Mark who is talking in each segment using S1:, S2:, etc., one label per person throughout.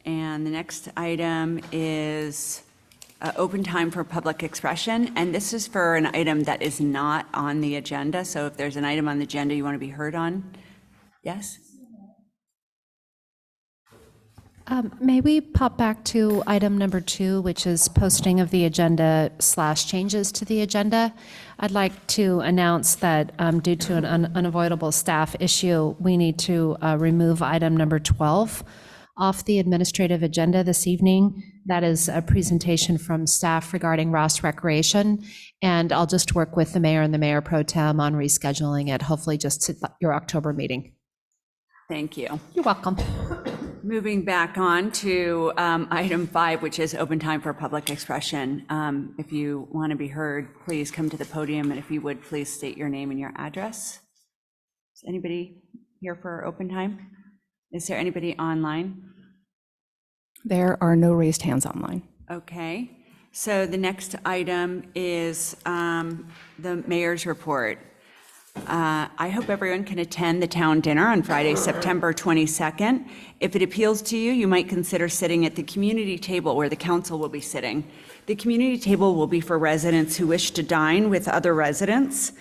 S1: And the next item is open time for public expression. And this is for an item that is not on the agenda. So if there's an item on the agenda you want to be heard on, yes?
S2: May we pop back to item number 2, which is posting of the agenda / changes to the agenda? I'd like to announce that due to an unavoidable staff issue, we need to remove item number 12 off the administrative agenda this evening. That is a presentation from staff regarding Ross Recreation, and I'll just work with the mayor and the mayor pro tem on rescheduling it, hopefully just to your October meeting.
S1: Thank you.
S2: You're welcome.
S1: Moving back on to item 5, which is open time for public expression. If you want to be heard, please come to the podium, and if you would, please state your name and your address. Is anybody here for open time? Is there anybody online?
S3: There are no raised hands online.
S1: Okay, so the next item is the mayor's report. I hope everyone can attend the town dinner on Friday, September 22nd. If it appeals to you, you might consider sitting at the community table where the council will be sitting. The community table will be for residents who wish to dine with other residents.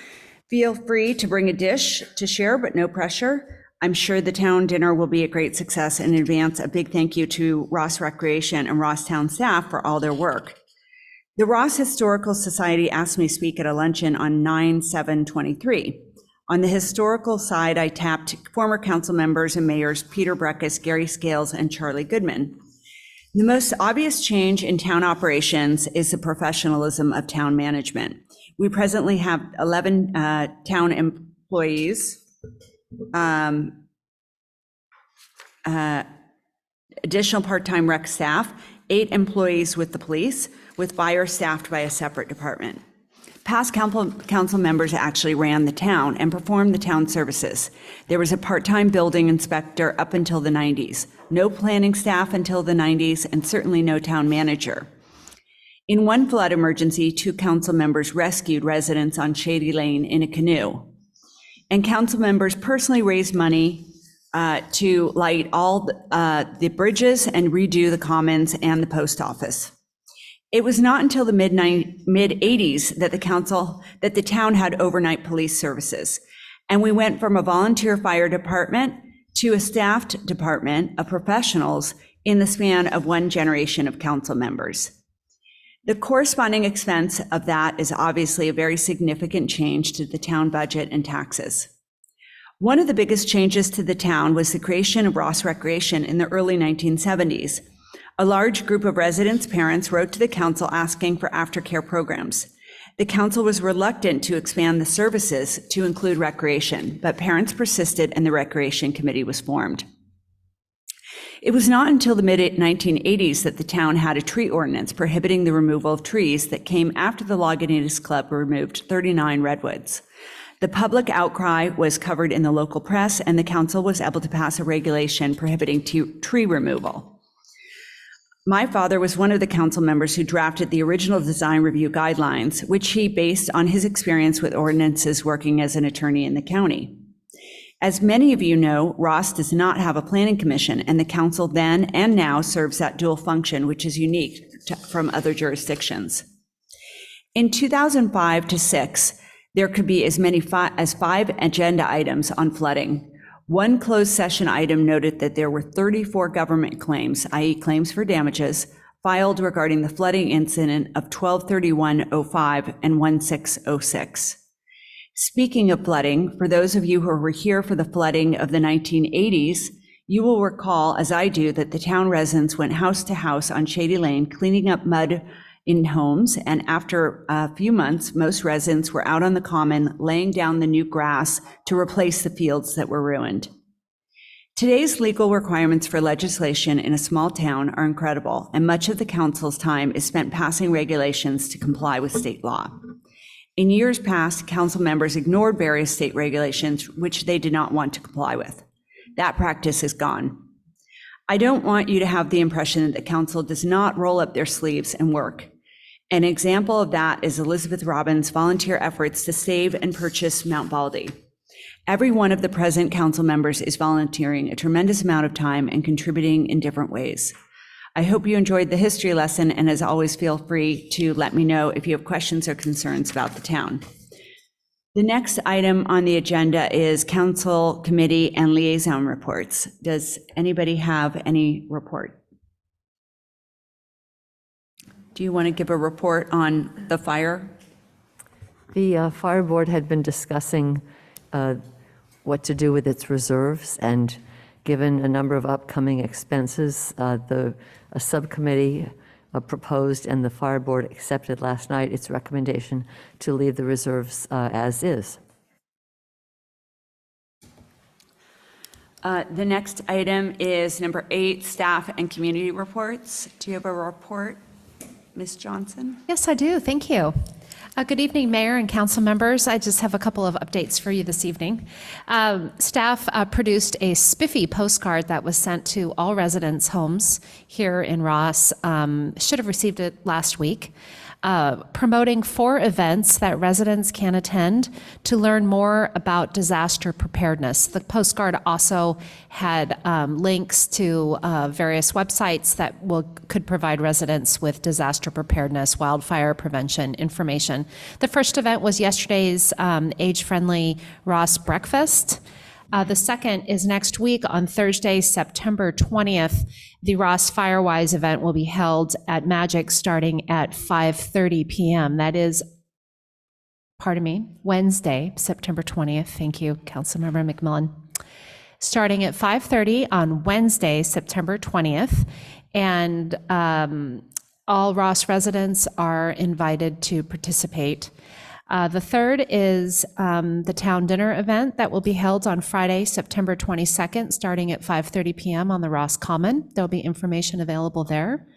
S1: Feel free to bring a dish to share, but no pressure. I'm sure the town dinner will be a great success. In advance, a big thank you to Ross Recreation and Ross Town staff for all their work. The Ross Historical Society asked me to speak at a luncheon on 9/7/23. On the historical side, I tapped former council members and mayors Peter Breckus, Gary Scales, and Charlie Goodman. The most obvious change in town operations is the professionalism of town management. We presently have 11 town employees, additional part-time rec staff, 8 employees with the police, with fire staffed by a separate department. Past council members actually ran the town and performed the town services. There was a part-time building inspector up until the 90s, no planning staff until the 90s, and certainly no town manager. In one flood emergency, 2 council members rescued residents on Shady Lane in a canoe. And council members personally raised money to light all the bridges and redo the commons and the post office. It was not until the mid-80s that the town had overnight police services. And we went from a volunteer fire department to a staffed department of professionals in the span of one generation of council members. The corresponding expense of that is obviously a very significant change to the town budget and taxes. One of the biggest changes to the town was the creation of Ross Recreation in the early 1970s. A large group of residents' parents wrote to the council asking for aftercare programs. The council was reluctant to expand the services to include recreation, but parents persisted and the Recreation Committee was formed. It was not until the mid-1980s that the town had a tree ordinance prohibiting the removal of trees that came after the Lagunitas Club removed 39 redwoods. The public outcry was covered in the local press, and the council was able to pass a regulation prohibiting tree removal. My father was one of the council members who drafted the original design review guidelines, which he based on his experience with ordinances working as an attorney in the county. As many of you know, Ross does not have a planning commission, and the council then and now serves that dual function, which is unique from other jurisdictions. In 2005 to 6, there could be as many as 5 agenda items on flooding. One closed session item noted that there were 34 government claims, i.e. claims for damages, filed regarding the flooding incident of 12/31/05 and 16/06. Speaking of flooding, for those of you who were here for the flooding of the 1980s, you will recall, as I do, that the town residents went house to house on Shady Lane cleaning up mud in homes, and after a few months, most residents were out on the common laying down the new grass to replace the fields that were ruined. Today's legal requirements for legislation in a small town are incredible, and much of the council's time is spent passing regulations to comply with state law. In years past, council members ignored various state regulations which they did not want to comply with. That practice is gone. I don't want you to have the impression that the council does not roll up their sleeves and work. An example of that is Elizabeth Robbins' volunteer efforts to save and purchase Mount Baldy. Every one of the present council members is volunteering a tremendous amount of time and contributing in different ways. I hope you enjoyed the history lesson, and as always, feel free to let me know if you have questions or concerns about the town. The next item on the agenda is council, committee, and liaison reports. Does anybody have any report? Do you want to give a report on the fire?
S4: The fire board had been discussing what to do with its reserves, and given a number of upcoming expenses, a subcommittee proposed and the fire board accepted last night its recommendation to leave the reserves as is.
S1: The next item is number 8, staff and community reports. Do you have a report, Ms. Johnson?
S2: Yes, I do. Thank you. Good evening, Mayor and council members. I just have a couple of updates for you this evening. Staff produced a spiffy postcard that was sent to all residents' homes here in Ross. Should have received it last week. Promoting 4 events that residents can attend to learn more about disaster preparedness. The postcard also had links to various websites that could provide residents with disaster preparedness, wildfire prevention information. The first event was yesterday's age-friendly Ross Breakfast. The second is next week on Thursday, September 20th. The Ross Firewise event will be held at Magic starting at 5:30 p.m. That is, Wednesday, September 20th. Thank you, Councilmember McMillan. Starting at 5:30 on Wednesday, September 20th. And all Ross residents are invited to participate. The third is the town dinner event that will be held on Friday, September 22nd, starting at 5:30 p.m. on the Ross Common. There'll be information available there.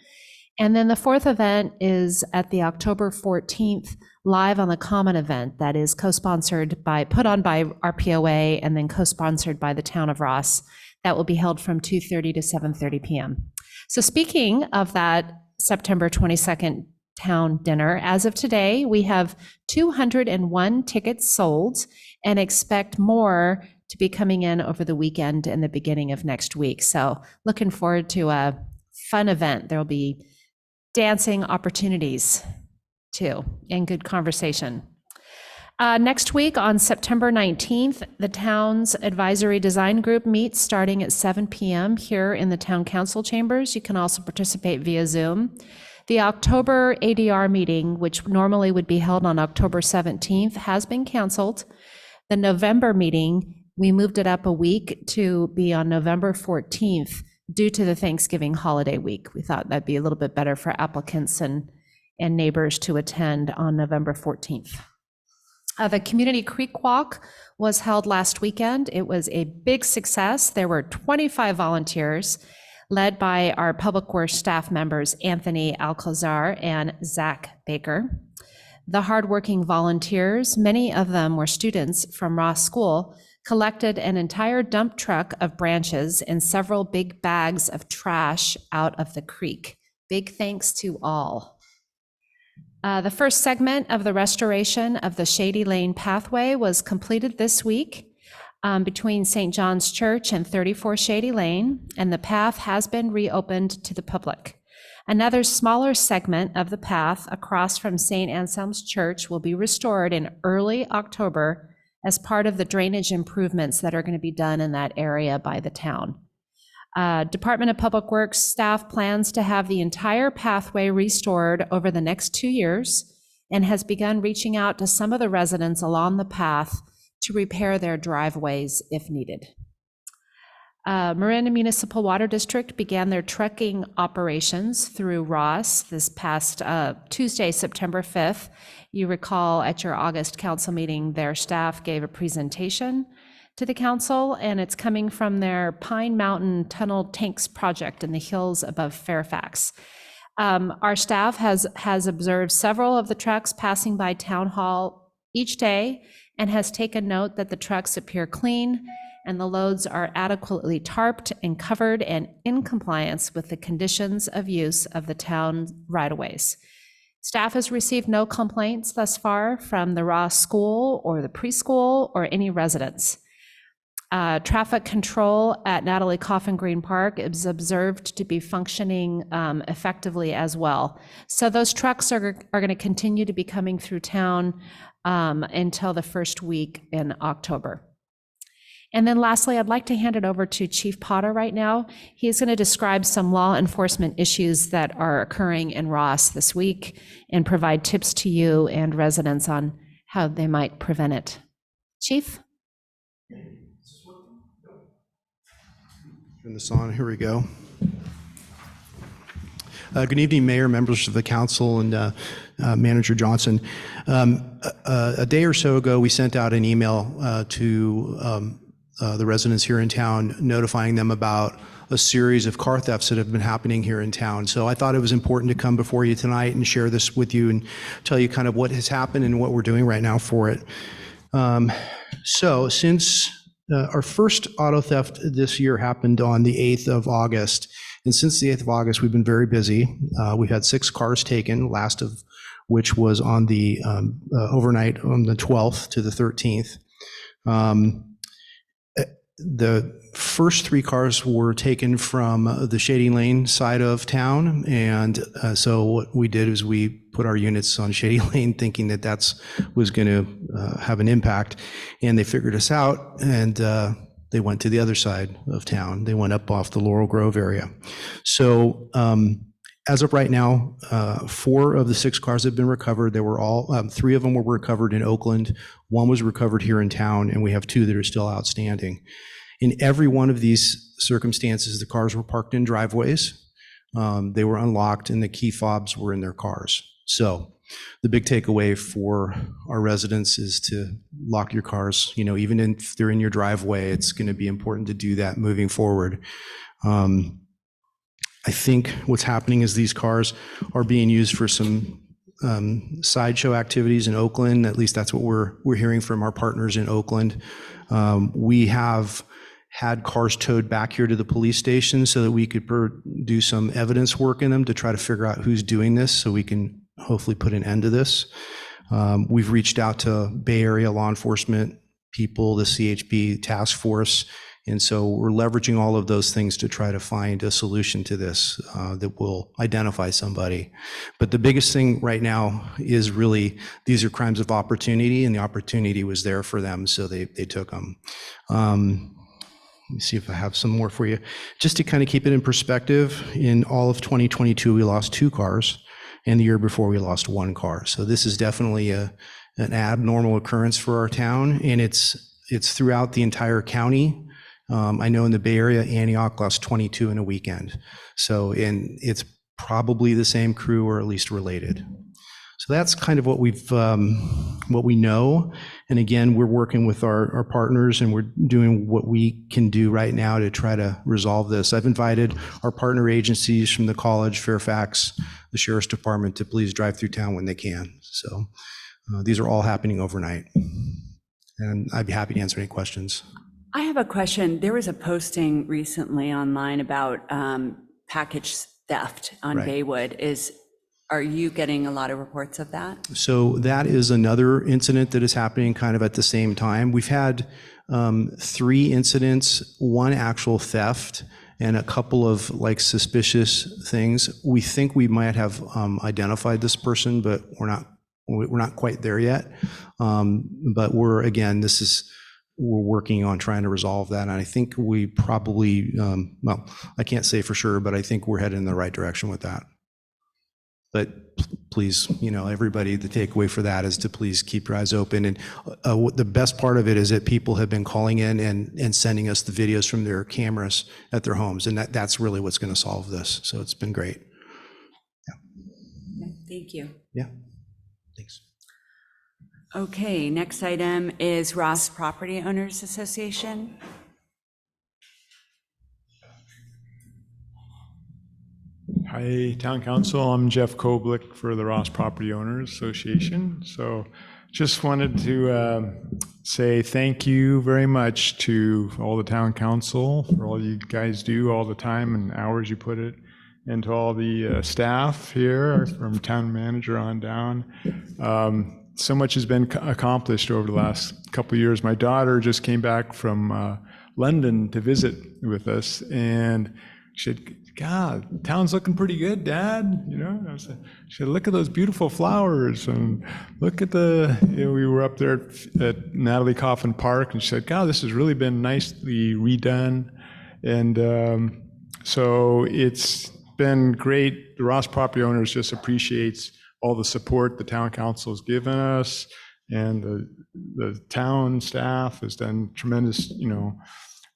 S2: And then the fourth event is at the October 14th Live on the Common event that is put on by RPOA and then co-sponsored by the town of Ross. That will be held from 2:30 to 7:30 p.m. So speaking of that September 22nd town dinner, as of today, we have 201 tickets sold and expect more to be coming in over the weekend and the beginning of next week. So looking forward to a fun event. There will be dancing opportunities too and good conversation. Next week on September 19th, the town's advisory design group meets starting at 7 p.m. here in the town council chambers. You can also participate via Zoom. The October ADR meeting, which normally would be held on October 17th, has been canceled. The November meeting, we moved it up a week to be on November 14th due to the Thanksgiving holiday week. We thought that'd be a little bit better for applicants and neighbors to attend on November 14th. The Community Creek Walk was held last weekend. It was a big success. There were 25 volunteers, led by our Public Works staff members, Anthony Alcazar and Zach Baker. The hardworking volunteers, many of them were students from Ross School, collected an entire dump truck of branches and several big bags of trash out of the creek. Big thanks to all. The first segment of the restoration of the Shady Lane pathway was completed this week. Between St. John's Church and 34 Shady Lane, and the path has been reopened to the public. Another smaller segment of the path across from St. Anselm's Church will be restored in early October as part of the drainage improvements that are going to be done in that area by the town. Department of Public Works staff plans to have the entire pathway restored over the next 2 years and has begun reaching out to some of the residents along the path to repair their driveways if needed. Miranda Municipal Water District began their trucking operations through Ross this past Tuesday, September 5th. You recall at your August council meeting, their staff gave a presentation to the council, and it's coming from their Pine Mountain Tunnel Tanks project in the hills above Fairfax. Our staff has observed several of the trucks passing by Town Hall each day and has taken note that the trucks appear clean and the loads are adequately tarped and covered and in compliance with the conditions of use of the town right-of-ways. Staff has received no complaints thus far from the Ross School or the preschool or any residents. Traffic control at Natalie Coffin Green Park is observed to be functioning effectively as well. So those trucks are going to continue to be coming through town until the first week in October. And then lastly, I'd like to hand it over to Chief Potter right now. He's going to describe some law enforcement issues that are occurring in Ross this week and provide tips to you and residents on how they might prevent it. Chief?
S5: Turn this on. Here we go. Good evening, Mayor, members of the council, and Manager Johnson. A day or so ago, we sent out an email to the residents here in town, notifying them about a series of car thefts that have been happening here in town. So I thought it was important to come before you tonight and share this with you and tell you kind of what has happened and what we're doing right now for it. So since our first auto theft this year happened on the 8th of August, and since the 8th of August, we've been very busy. We've had 6 cars taken, last of which was on the overnight on the 12th to the 13th. The first 3 cars were taken from the Shady Lane side of town, and so what we did is we put our units on Shady Lane thinking that that's was going to have an impact, and they figured us out, and they went to the other side of town. They went up off the Laurel Grove area. So as of right now, 4 of the 6 cars have been recovered. They were all 3 of them were recovered in Oakland. 1 was recovered here in town, and we have 2 that are still outstanding. In every one of these circumstances, the cars were parked in driveways. They were unlocked, and the key fobs were in their cars. So the big takeaway for our residents is to lock your cars. You know, even if they're in your driveway, it's going to be important to do that moving forward. I think what's happening is these cars are being used for some sideshow activities in Oakland. At least that's what we're hearing from our partners in Oakland. We have had cars towed back here to the police station so that we could do some evidence work in them to try to figure out who's doing this so we can hopefully put an end to this. We've reached out to Bay Area law enforcement people, the CHP task force, and so we're leveraging all of those things to try to find a solution to this that will identify somebody. But the biggest thing right now is really these are crimes of opportunity, and the opportunity was there for them, so they took them. Let me see if I have some more for you. Just to kind of keep it in perspective, in all of 2022, we lost 2 cars, and the year before we lost 1 car. So this is definitely an abnormal occurrence for our town, and it's throughout the entire county. I know in the Bay Area, Antioch lost 22 in a weekend. So, and it's probably the same crew or at least related. So that's kind of what we know. And again, we're working with our partners, and we're doing what we can do right now to try to resolve this. I've invited our partner agencies from the college, Fairfax, the Sheriff's Department to please drive through town when they can. So these are all happening overnight. And I'd be happy to answer any questions.
S1: I have a question. There was a posting recently online about package theft on
S5: Right.
S1: Baywood. Are you getting a lot of reports of that?
S5: So that is another incident that is happening kind of at the same time. We've had 3 incidents, 1 actual theft, and a couple of like suspicious things. We think we might have identified this person, but we're not quite there yet. But we're working on trying to resolve that. And I think we probably, well, I can't say for sure, but I think we're headed in the right direction with that. But please, you know, everybody, the takeaway for that is to please keep your eyes open. And the best part of it is that people have been calling in and sending us the videos from their cameras at their homes. And that's really what's going to solve this. So it's been great. Yeah.
S1: Thank you.
S5: Yeah. Thanks.
S1: Okay, next item is Ross Property Owners Association.
S6: Hi, Town Council. I'm Jeff Koblick for the Ross Property Owners Association. So just wanted to say thank you very much to all the Town Council for all you guys do all the time and hours you put it, and to all the staff here from town manager on down. So much has been accomplished over the last couple of years. My daughter just came back from London to visit with us, and she said, God, town's looking pretty good, Dad. You know, she said, look at those beautiful flowers, and look at we were up there at Natalie Coffin Park, and she said, God, this has really been nicely redone. And so it's been great. The Ross Property Owners just appreciates all the support the town council has given us, and the town staff has done tremendous,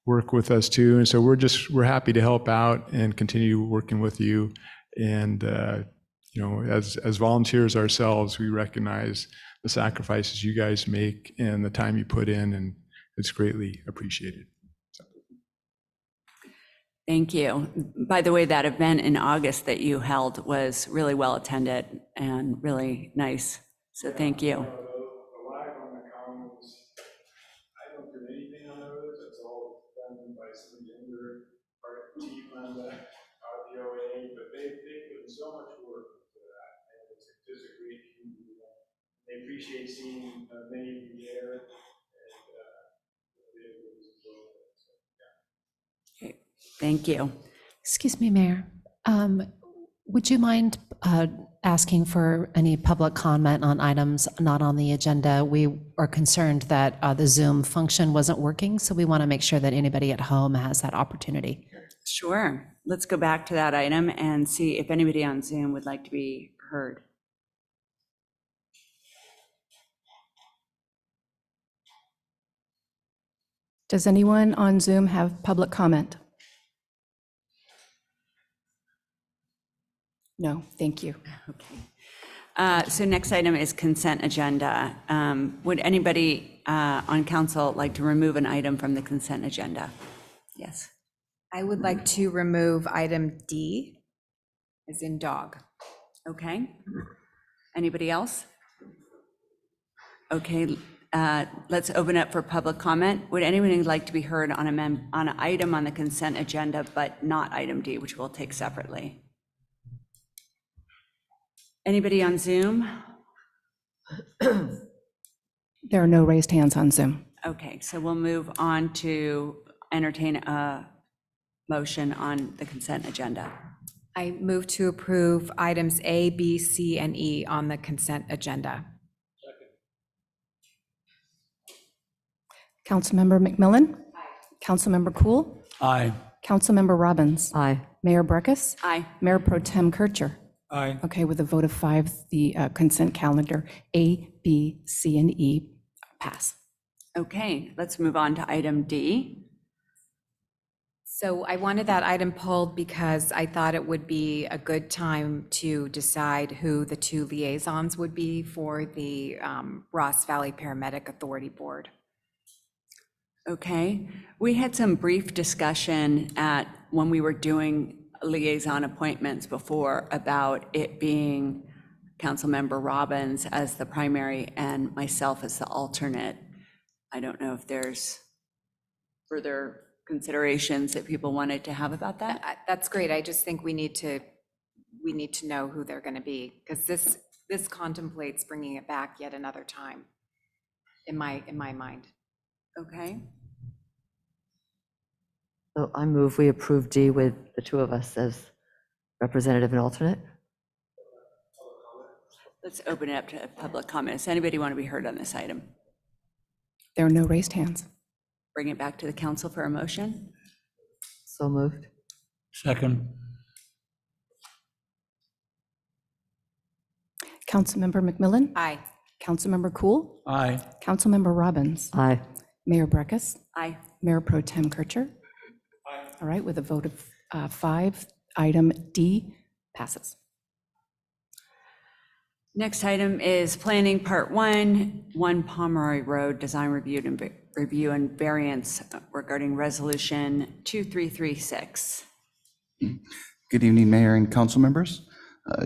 S6: work with us too. And so we're happy to help out and continue working with you. And as volunteers ourselves, we recognize the sacrifices you guys make and the time you put in, and it's greatly appreciated.
S1: Thank you. By the way, that event in August that you held was really well attended and really nice. So thank you.
S6: The flag on the commons, I don't do anything on those. It's all done by some younger team on the RPOA, but they put in so much work into that, and it's just a great community. They appreciate seeing many of you there, and
S1: Okay, thank you.
S2: Excuse me, Mayor. Would you mind asking for any public comment on items not on the agenda? We are concerned that the Zoom function wasn't working, so we want to make sure that anybody at home has that opportunity.
S1: Sure. Let's go back to that item and see if anybody on Zoom would like to be heard.
S3: Does anyone on Zoom have public comment? No, thank you.
S1: Okay. So next item is consent agenda. Would anybody on council like to remove an item from the consent agenda? Yes.
S7: I would like to remove item D, as in dog.
S1: Okay. Anybody else? Okay, let's open up for public comment. Would anyone like to be heard on an item on the consent agenda, but not item D, which we'll take separately? Anybody on Zoom?
S3: There are no raised hands on Zoom.
S1: Okay, so we'll move on to entertain a motion on the consent agenda.
S7: I move to approve items A, B, C, and E on the consent agenda.
S3: Councilmember McMillan? Aye. Councilmember Cool?
S8: Aye.
S3: Councilmember Robbins?
S4: Aye.
S3: Mayor Breckus?
S1: Aye.
S3: Mayor Pro Tem Kircher?
S8: Aye.
S3: Okay, with a vote of 5, the consent calendar A, B, C, and E pass.
S1: Okay, let's move on to item D.
S7: So I wanted that item pulled because I thought it would be a good time to decide who the 2 liaisons would be for the Ross Valley Paramedic Authority Board.
S1: Okay, we had some brief discussion when we were doing liaison appointments before about it being Councilmember Robbins as the primary and myself as the alternate. I don't know if there's further considerations that people wanted to have about that.
S7: That's great. I just think we need to know who they're going to be, because this contemplates bringing it back yet another time in my mind.
S1: Okay,
S4: So I move we approve D with the 2 of us as representative and alternate.
S1: let's open it up to public comments. Anybody want to be heard on this item?
S3: There are no raised hands.
S1: Bring it back to the council for a motion.
S4: So moved.
S8: Second.
S3: Councilmember McMillan?
S7: Aye.
S3: Councilmember Cool?
S8: Aye.
S3: Councilmember Robbins?
S4: Aye.
S3: Mayor Breckus?
S1: Aye.
S3: Mayor Pro Tem Kircher? All right, with a vote of 5, item D passes.
S1: Next item is planning part 1 Pomeroy Road Design Review and Variance regarding resolution 2336.
S9: Good evening, Mayor and council members.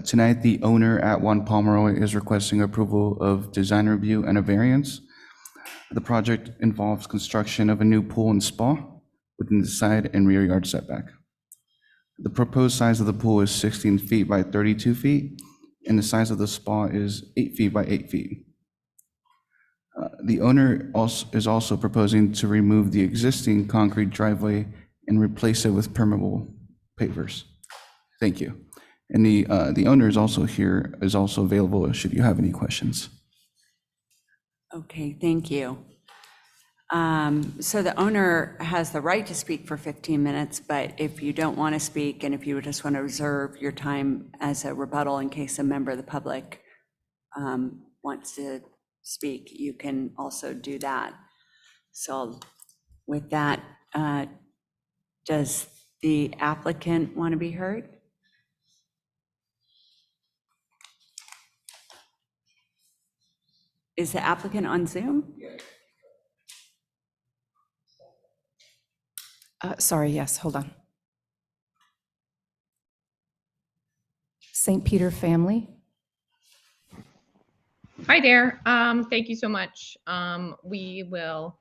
S9: Tonight, the owner at 1 Pomeroy is requesting approval of design review and a variance. The project involves construction of a new pool and spa within the side and rear yard setback. The proposed size of the pool is 16 feet by 32 feet, and the size of the spa is 8 feet by 8 feet. The owner is also proposing to remove the existing concrete driveway and replace it with permeable pavers. Thank you. And the owner is also here, is also available should you have any questions.
S1: Okay, thank you. So the owner has the right to speak for 15 minutes, but if you don't want to speak and if you just want to reserve your time as a rebuttal in case a member of the public wants to speak, you can also do that. So with that, does the applicant want to be heard? Is the applicant on Zoom?
S3: Sorry, yes, hold on. St. Peter Family.
S8: Hi there. Thank you so much. We will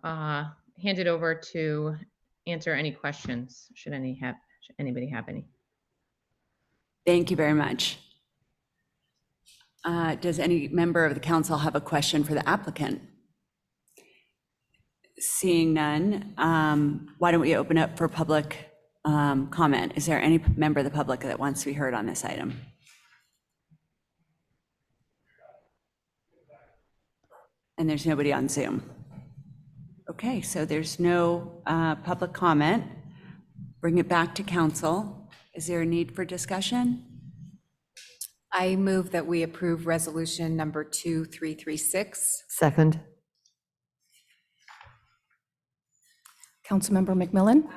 S8: hand it over to answer any questions, should anybody have any.
S1: Thank you very much. Does any member of the council have a question for the applicant? Seeing none, why don't we open up for public comment? Is there any member of the public that wants to be heard on this item? And there's nobody on Zoom. Okay, so there's no public comment. Bring it back to council. Is there a need for discussion?
S7: I move that we approve resolution number 2336.
S4: Second?
S3: Councilmember McMillan?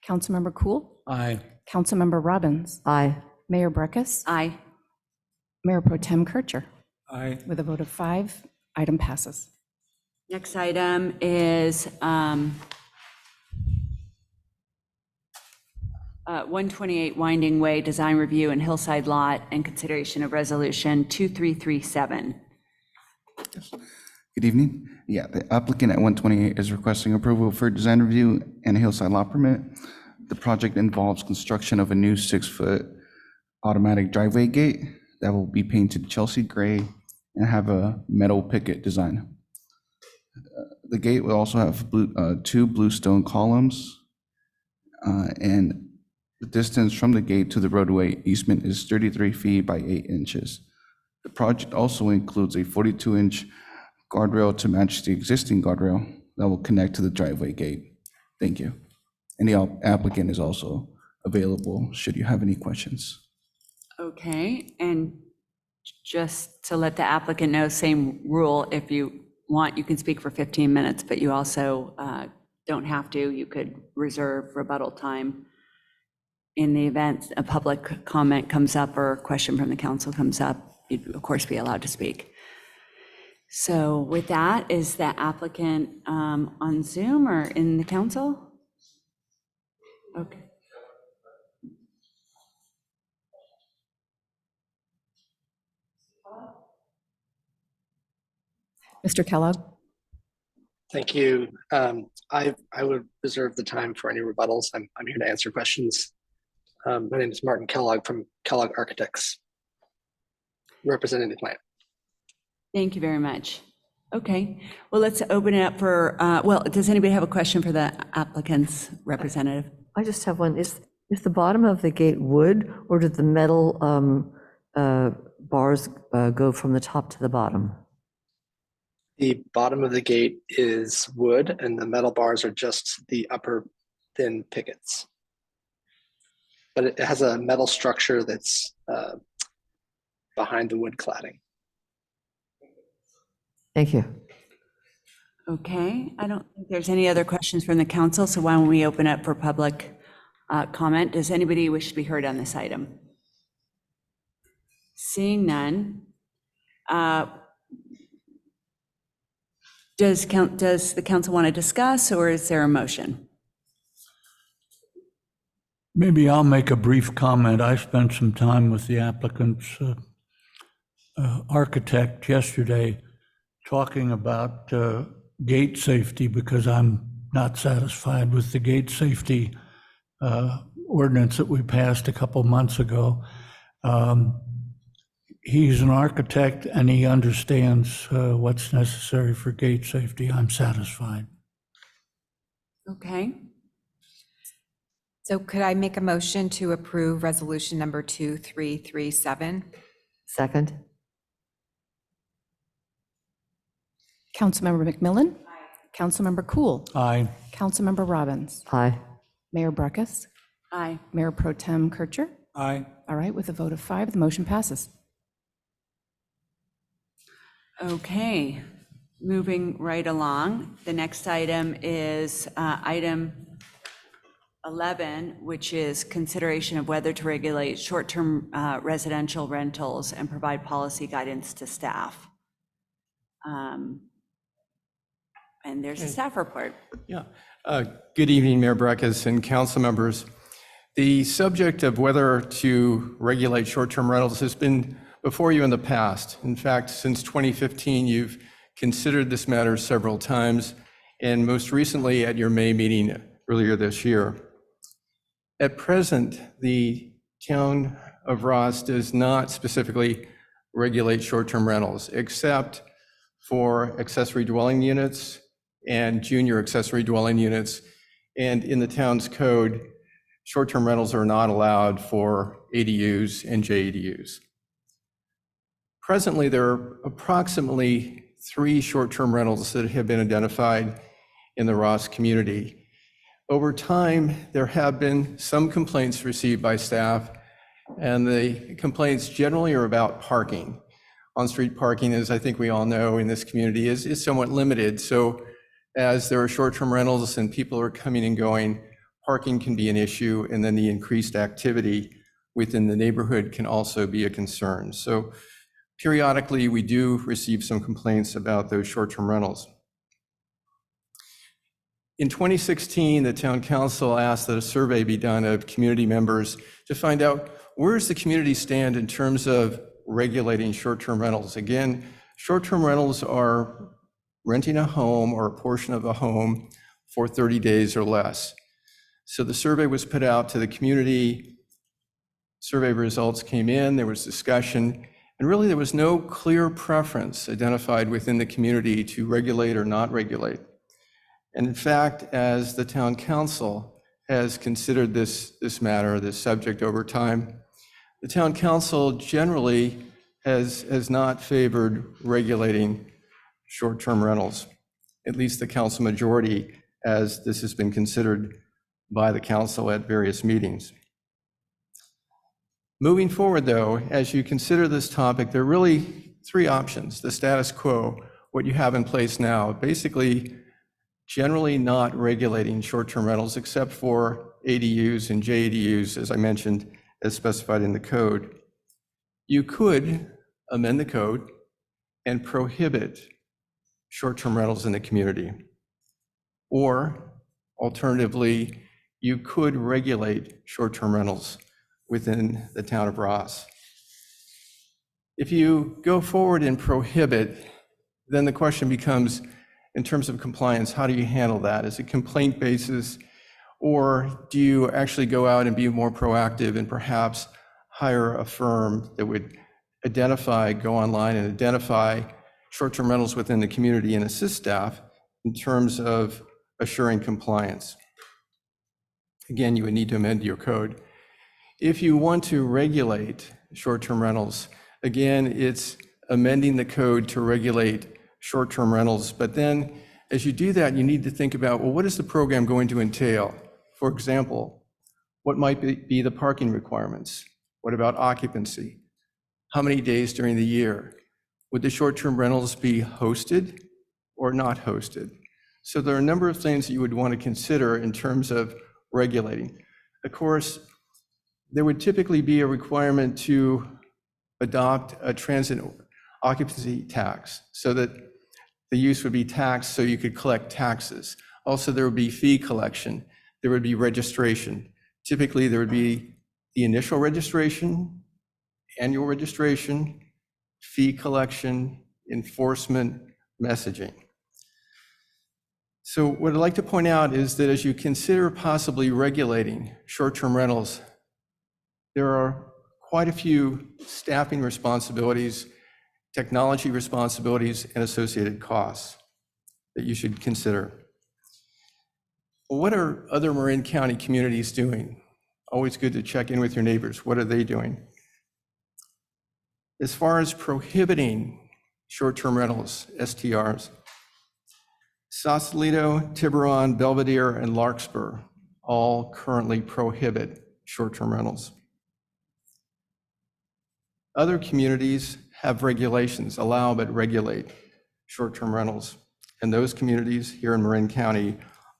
S3: Councilmember Cool?
S10: Aye.
S3: Councilmember Robbins?
S4: Aye.
S3: Mayor Breckus?
S1: Aye.
S3: Mayor Pro Tem Kircher?
S10: Aye.
S3: With a vote of 5, item passes.
S1: Next item is 128 Winding Way Design Review and Hillside Lot and consideration of resolution 2337.
S9: Good evening. Yeah, the applicant at 128 is requesting approval for design review and a hillside lot permit. The project involves construction of a new 6-foot automatic driveway gate that will be painted Chelsea gray and have a metal picket design. The gate will also have 2 bluestone columns, and the distance from the gate to the roadway easement is 33 feet by 8 inches. The project also includes a 42-inch guardrail to match the existing guardrail that will connect to the driveway gate. Thank you. And the applicant is also available should you have any questions.
S1: Okay, and just to let the applicant know, same rule, if you want, you can speak for 15 minutes, but you also don't have to. You could reserve rebuttal time in the event a public comment comes up or a question from the council comes up. You'd, of course, be allowed to speak. So with that, is the applicant on Zoom or in the council? Okay.
S3: Mr. Kellogg?
S10: Thank you. I would reserve the time for any rebuttals. I'm here to answer questions. My name is Martin Kellogg from Kellogg Architects, representing the client.
S1: Thank you very much. Okay, well, let's open it up for, well, does anybody have a question for the applicant's representative?
S4: I just have one. Is the bottom of the gate wood, or did the metal bars go from the top to the bottom?
S10: The bottom of the gate is wood and the metal bars are just the upper thin pickets. But it has a metal structure that's behind the wood cladding.
S4: Thank you.
S1: Okay, I don't think there's any other questions from the council, so why don't we open up for public comment? Does anybody wish to be heard on this item? Seeing none. Does the council want to discuss, or is there a motion?
S11: Maybe I'll make a brief comment. I spent some time with the applicant's architect yesterday talking about gate safety, because I'm not satisfied with the gate safety ordinance that we passed a couple months ago. he's an architect and he understands what's necessary for gate safety. I'm satisfied.
S1: Okay.
S7: So could I make a motion to approve resolution number 2337?
S4: Second?
S3: Councilmember McMillan? Councilmember Cool?
S11: Aye.
S3: Councilmember Robbins?
S4: Aye.
S3: Mayor Breckus?
S1: Aye.
S3: Mayor Pro Tem Kircher?
S11: Aye.
S3: All right, with a vote of 5, the motion passes.
S1: Okay, moving right along. The next item is item 11, which is consideration of whether to regulate short-term residential rentals and provide policy guidance to staff. And there's a staff report.
S12: Yeah. Good evening, Mayor Breckus and council members. The subject of whether to regulate short-term rentals has been before you in the past. In fact, since 2015, you've considered this matter several times, and most recently at your May meeting earlier this year. At present, the town of Ross does not specifically regulate short-term rentals, except for accessory dwelling units and junior accessory dwelling units. And in the town's code, short-term rentals are not allowed for ADUs and JADUs. Presently, there are approximately 3 short-term rentals that have been identified in the Ross community. Over time, there have been some complaints received by staff, and the complaints generally are about parking. On-street parking, as I think we all know in this community, is somewhat limited. So as there are short-term rentals and people are coming and going, parking can be an issue, and then the increased activity within the neighborhood can also be a concern. So periodically, we do receive some complaints about those short-term rentals. In 2016, the town council asked that a survey be done of community members to find out where does the community stand in terms of regulating short-term rentals. Again, short-term rentals are renting a home or a portion of a home for 30 days or less. So the survey was put out to the community. Survey results came in, there was discussion, and really there was no clear preference identified within the community to regulate or not regulate. And in fact, as the town council has considered this matter, this subject over time, the town council generally has not favored regulating short-term rentals, at least the council majority, as this has been considered by the council at various meetings. Moving forward, though, as you consider this topic, there are really 3 options. The status quo, what you have in place now, basically generally not regulating short-term rentals except for ADUs and JADUs, as I mentioned, as specified in the code. You could amend the code and prohibit short-term rentals in the community. Or alternatively, you could regulate short-term rentals within the town of Ross. If you go forward and prohibit, then the question becomes, in terms of compliance, how do you handle that? Is it complaint basis, or do you actually go out and be more proactive and perhaps hire a firm that would go online and identify short-term rentals within the community and assist staff in terms of assuring compliance? Again, you would need to amend your code. If you want to regulate short-term rentals, again, it's amending the code to regulate short-term rentals. But then as you do that, you need to think about, well, what is the program going to entail? For example, what might be the parking requirements? What about occupancy? How many days during the year? Would the short-term rentals be hosted or not hosted? So there are a number of things that you would want to consider in terms of regulating. Of course, there would typically be a requirement to adopt a transit occupancy tax so that the use would be taxed so you could collect taxes. Also, there would be fee collection. There would be registration. Typically, there would be the initial registration, annual registration, fee collection, enforcement, messaging. So what I'd like to point out is that as you consider possibly regulating short-term rentals, there are quite a few staffing responsibilities, technology responsibilities, and associated costs that you should consider. What are other Marin County communities doing? Always good to check in with your neighbors. What are they doing? As far as prohibiting short-term rentals, STRs, Sausalito, Tiburon, Belvedere, and Larkspur all currently prohibit short-term rentals. Other communities have regulations, allow but regulate short-term rentals. And those communities here in Marin County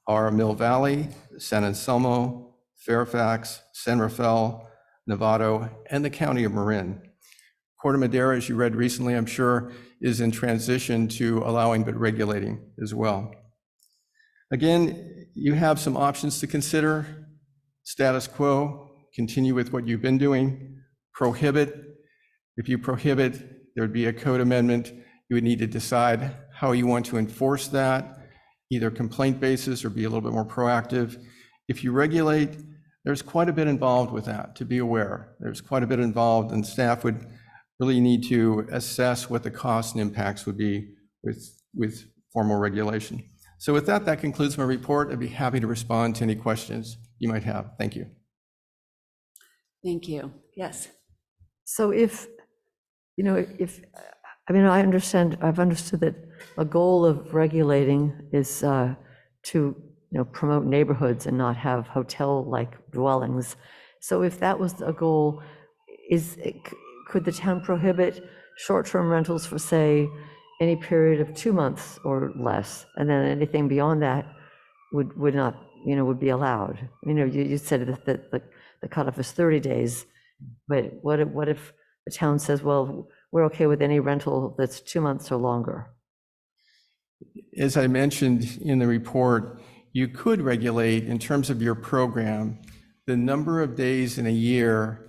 S12: are Mill Valley, San Anselmo, Fairfax, San Rafael, Novato, and the County of Marin. Corte Madera, as you read recently, I'm sure, is in transition to allowing but regulating as well. Again, you have some options to consider. Status quo, continue with what you've been doing. Prohibit. If you prohibit, there'd be a code amendment. You would need to decide how you want to enforce that, either complaint basis or be a little bit more proactive. If you regulate, there's quite a bit involved with that, to be aware. There's quite a bit involved, and staff would really need to assess what the costs and impacts would be with formal regulation. So with that, that concludes my report. I'd be happy to respond to any questions you might have. Thank you.
S1: Thank you. Yes.
S4: So if, I've understood that a goal of regulating is to, promote neighborhoods and not have hotel-like dwellings. So if that was a goal, could the town prohibit short-term rentals for, say, any period of 2 months or less, and then anything beyond that would not, would be allowed? You said that the cutoff is 30 days, but what if the town says, well, we're okay with any rental that's 2 months or longer?
S12: As I mentioned in the report, you could regulate, in terms of your program, the number of days in a year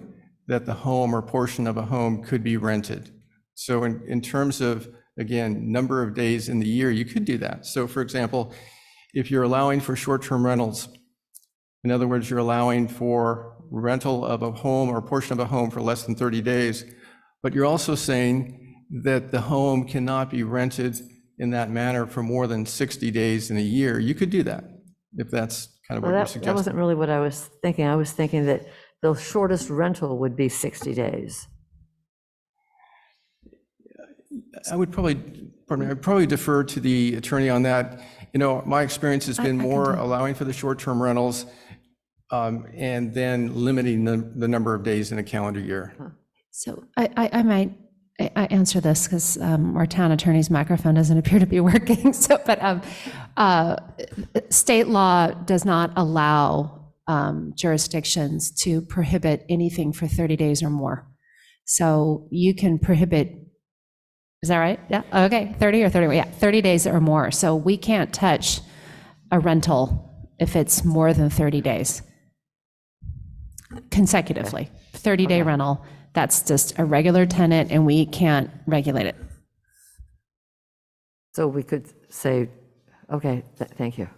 S12: that the home or portion of a home could be rented. So in terms of, again, number of days in the year, you could do that. So for example, if you're allowing for short-term rentals, in other words, you're allowing for rental of a home or portion of a home for less than 30 days, but you're also saying that the home cannot be rented in that manner for more than 60 days in a year, you could do that, if that's kind of what you're suggesting.
S4: That wasn't really what I was thinking. I was thinking that the shortest rental would be 60 days.
S12: I would probably defer to the attorney on that. My experience has been more allowing for the short-term rentals and then limiting the number of days in a calendar year.
S2: So I might answer this because our town attorney's microphone doesn't appear to be working. But state law does not allow jurisdictions to prohibit anything for 30 days or more. So you can prohibit, is that right? Yeah, okay, 30 or 30, yeah, 30 days or more. So we can't touch a rental if it's more than 30 days consecutively. 30-day rental, that's just a regular tenant and we can't regulate it.
S4: So we could say, okay, thank you.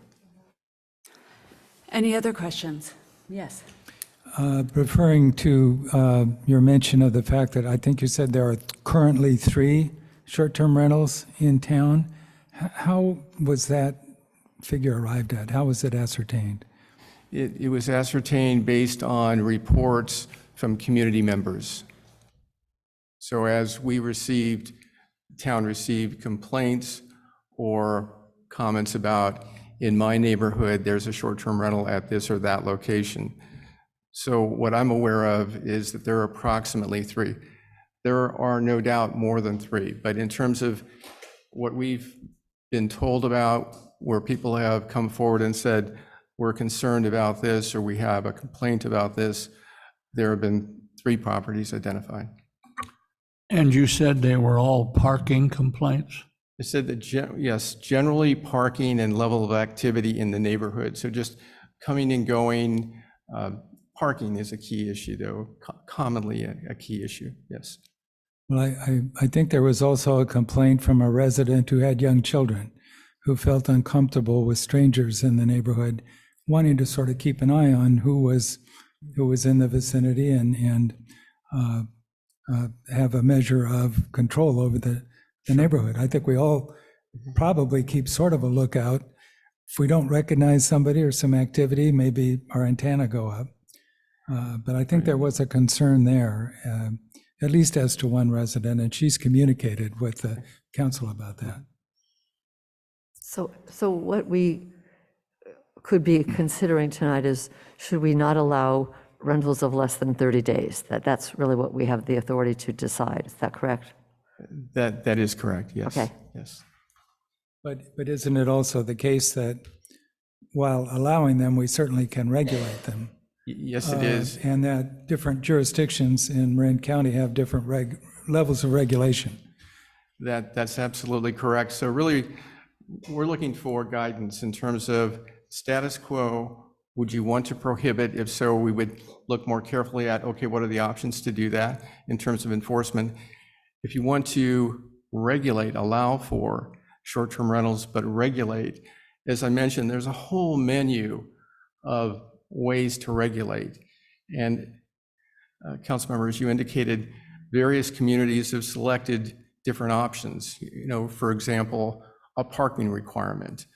S1: Any other questions? Yes.
S11: Referring to your mention of the fact that I think you said there are currently 3 short-term rentals in town, how was that figure arrived at? How was it ascertained?
S12: It was ascertained based on reports from community members. So as the town received complaints or comments about, in my neighborhood, there's a short-term rental at this or that location. So what I'm aware of is that there are approximately 3. There are no doubt more than 3, but in terms of what we've been told about, where people have come forward and said, we're concerned about this, or we have a complaint about this, there have been 3 properties identified.
S11: And you said they were all parking complaints?
S12: I said that, yes, generally parking and level of activity in the neighborhood. So just coming and going, parking is a key issue, though, commonly a key issue, yes.
S11: Well, I think there was also a complaint from a resident who had young children who felt uncomfortable with strangers in the neighborhood, wanting to sort of keep an eye on who was in the vicinity. And have a measure of control over the neighborhood. I think we all probably keep sort of a lookout. If we don't recognize somebody or some activity, maybe our antenna go up. But I think there was a concern there, at least as to one resident, and she's communicated with the council about that.
S4: So what we could be considering tonight is, should we not allow rentals of less than 30 days? That's really what we have the authority to decide. Is that correct?
S12: That is correct, yes.
S4: Okay.
S12: Yes.
S11: But isn't it also the case that while allowing them, we certainly can regulate them?
S12: Yes, it is.
S11: And that different jurisdictions in Marin County have different levels of regulation.
S12: That's absolutely correct. So really, we're looking for guidance in terms of status quo. Would you want to prohibit? If so, we would look more carefully at, okay, what are the options to do that in terms of enforcement? If you want to regulate, allow for short-term rentals, but regulate, as I mentioned, there's a whole menu of ways to regulate. And council members, you indicated various communities have selected different options. You know, for example, a parking requirement,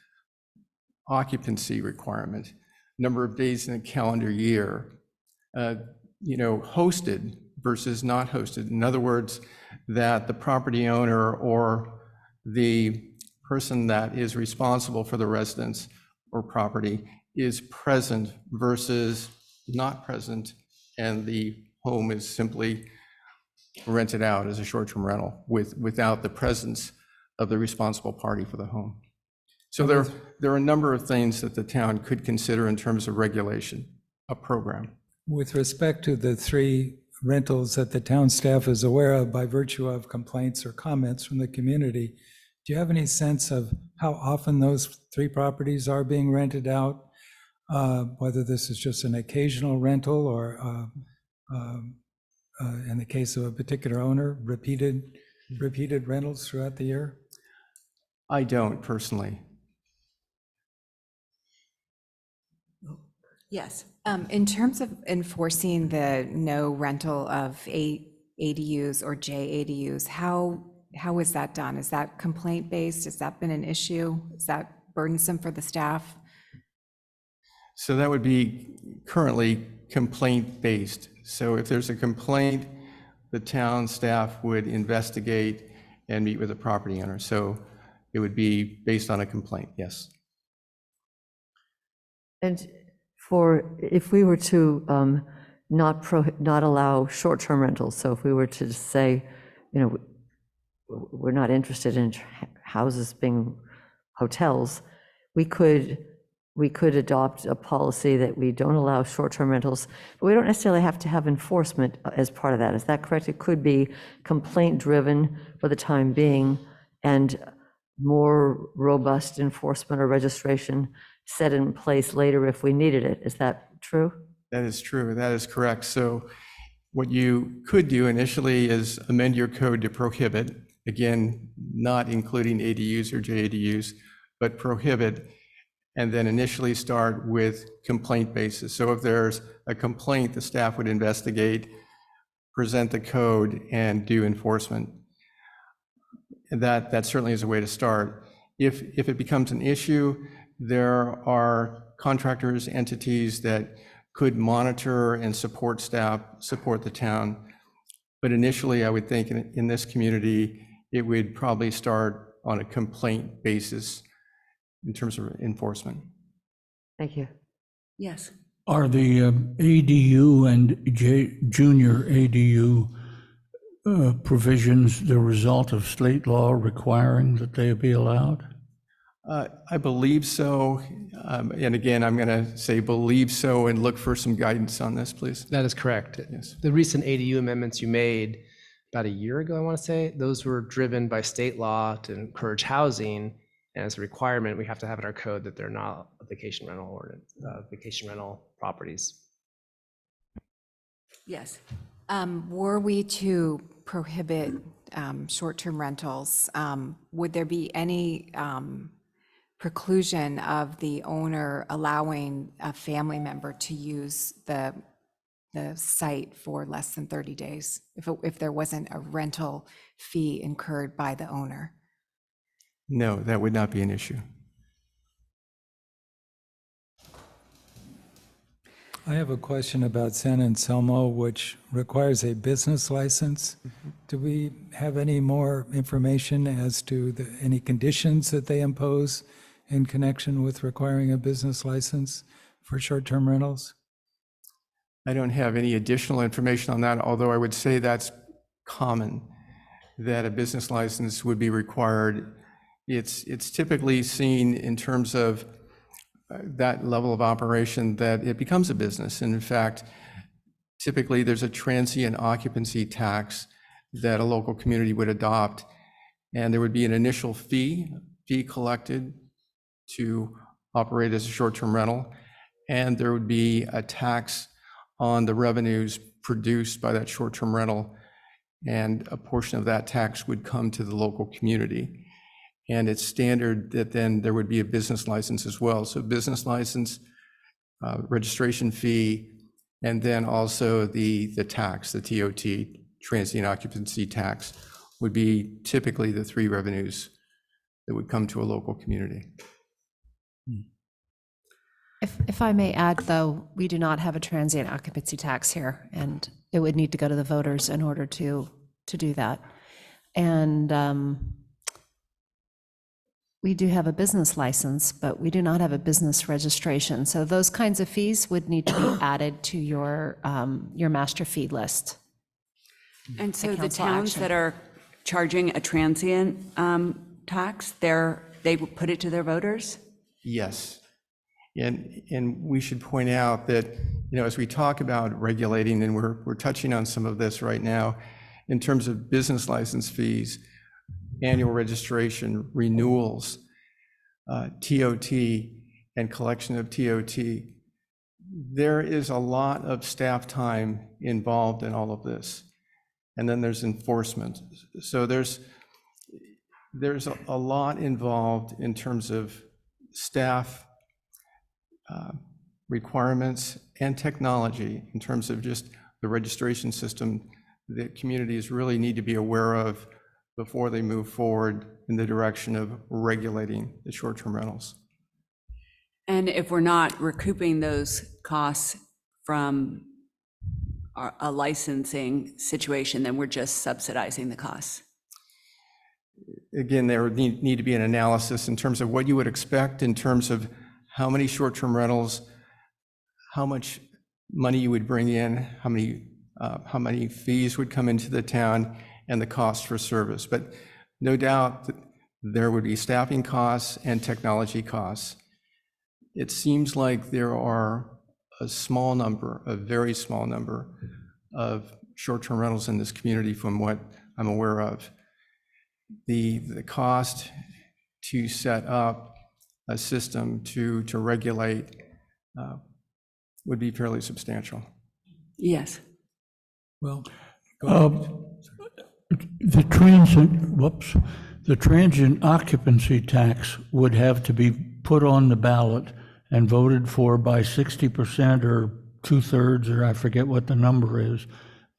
S12: occupancy requirement, number of days in a calendar year, hosted versus not hosted. In other words, that the property owner or the person that is responsible for the residence or property is present versus not present, and the home is simply rented out as a short-term rental without the presence of the responsible party for the home. So there are a number of things that the town could consider in terms of regulation, a program.
S11: With respect to the 3 rentals that the town staff is aware of by virtue of complaints or comments from the community, do you have any sense of how often those 3 properties are being rented out? Whether this is just an occasional rental or, in the case of a particular owner, repeated rentals throughout the year?
S12: I don't personally.
S1: Yes.
S7: In terms of enforcing the no rental of ADUs or JADUs, how is that done? Is that complaint-based? Has that been an issue? Is that burdensome for the staff?
S12: So that would be currently complaint-based. So if there's a complaint, the town staff would investigate and meet with the property owner. So it would be based on a complaint, yes.
S4: And if we were to not allow short-term rentals, so if we were to say, we're not interested in houses being hotels, we could adopt a policy that we don't allow short-term rentals, but we don't necessarily have to have enforcement as part of that. Is that correct? It could be complaint-driven for the time being and more robust enforcement or registration set in place later if we needed it. Is that true?
S12: That is true. That is correct. So what you could do initially is amend your code to prohibit, again, not including ADUs or JADUs, but prohibit, and then initially start with complaint basis. So if there's a complaint, the staff would investigate, present the code, and do enforcement. And that certainly is a way to start. If it becomes an issue, there are contractors, entities that could monitor and support staff, support the town. But initially, I would think in this community, it would probably start on a complaint basis in terms of enforcement.
S4: Thank you.
S1: Yes.
S13: Are the ADU and junior ADU provisions the result of state law requiring that they be allowed?
S12: I believe so. And again, I'm going to say believe so and look for some guidance on this, please.
S14: That is correct.
S12: Yes.
S14: The recent ADU amendments you made about a year ago, I want to say, those were driven by state law to encourage housing. And as a requirement, we have to have in our code that they're not a vacation rental ordinance, vacation rental properties.
S1: Yes.
S7: Were we to prohibit short-term rentals, would there be any preclusion of the owner allowing a family member to use the the site for less than 30 days, if there wasn't a rental fee incurred by the owner.
S12: No, that would not be an issue.
S11: I have a question about San Anselmo, which requires a business license. Do we have any more information as to any conditions that they impose in connection with requiring a business license for short-term rentals?
S12: I don't have any additional information on that, although I would say that's common, that a business license would be required. It's typically seen in terms of that level of operation that it becomes a business. And in fact, typically there's a transient occupancy tax that a local community would adopt, and there would be an initial fee collected to operate as a short-term rental, and there would be a tax on the revenues produced by that short-term rental, and a portion of that tax would come to the local community. And it's standard that then there would be a business license as well. So business license, registration fee, and then also the tax, the TOT, transient occupancy tax, would be typically the three revenues that would come to a local community.
S2: If I may add, though, we do not have a transient occupancy tax here, and it would need to go to the voters in order to do that. And we do have a business license, but we do not have a business registration. So those kinds of fees would need to be added to your master fee list.
S1: And so the
S2: council
S1: towns
S2: action.
S1: that are charging a transient tax, they put it to their voters?
S12: Yes. And we should point out that, as we talk about regulating, and we're touching on some of this right now, in terms of business license fees, annual registration, renewals, TOT, and collection of TOT, there is a lot of staff time involved in all of this. And then there's enforcement. So there's a lot involved in terms of staff requirements and technology, in terms of just the registration system that communities really need to be aware of before they move forward in the direction of regulating the short-term rentals.
S1: And if we're not recouping those costs from a licensing situation, then we're just subsidizing the costs.
S12: Again, there would need to be an analysis in terms of what you would expect in terms of how many short-term rentals, how much money you would bring in, how many fees would come into the town, and the cost for service. But no doubt that there would be staffing costs and technology costs. It seems like there are a very small number of short-term rentals in this community from what I'm aware of. The cost to set up a system to regulate would be fairly substantial.
S1: Yes.
S11: Well,
S13: the transient occupancy tax would have to be put on the ballot and voted for by 60% or 2/3, or I forget what the number is,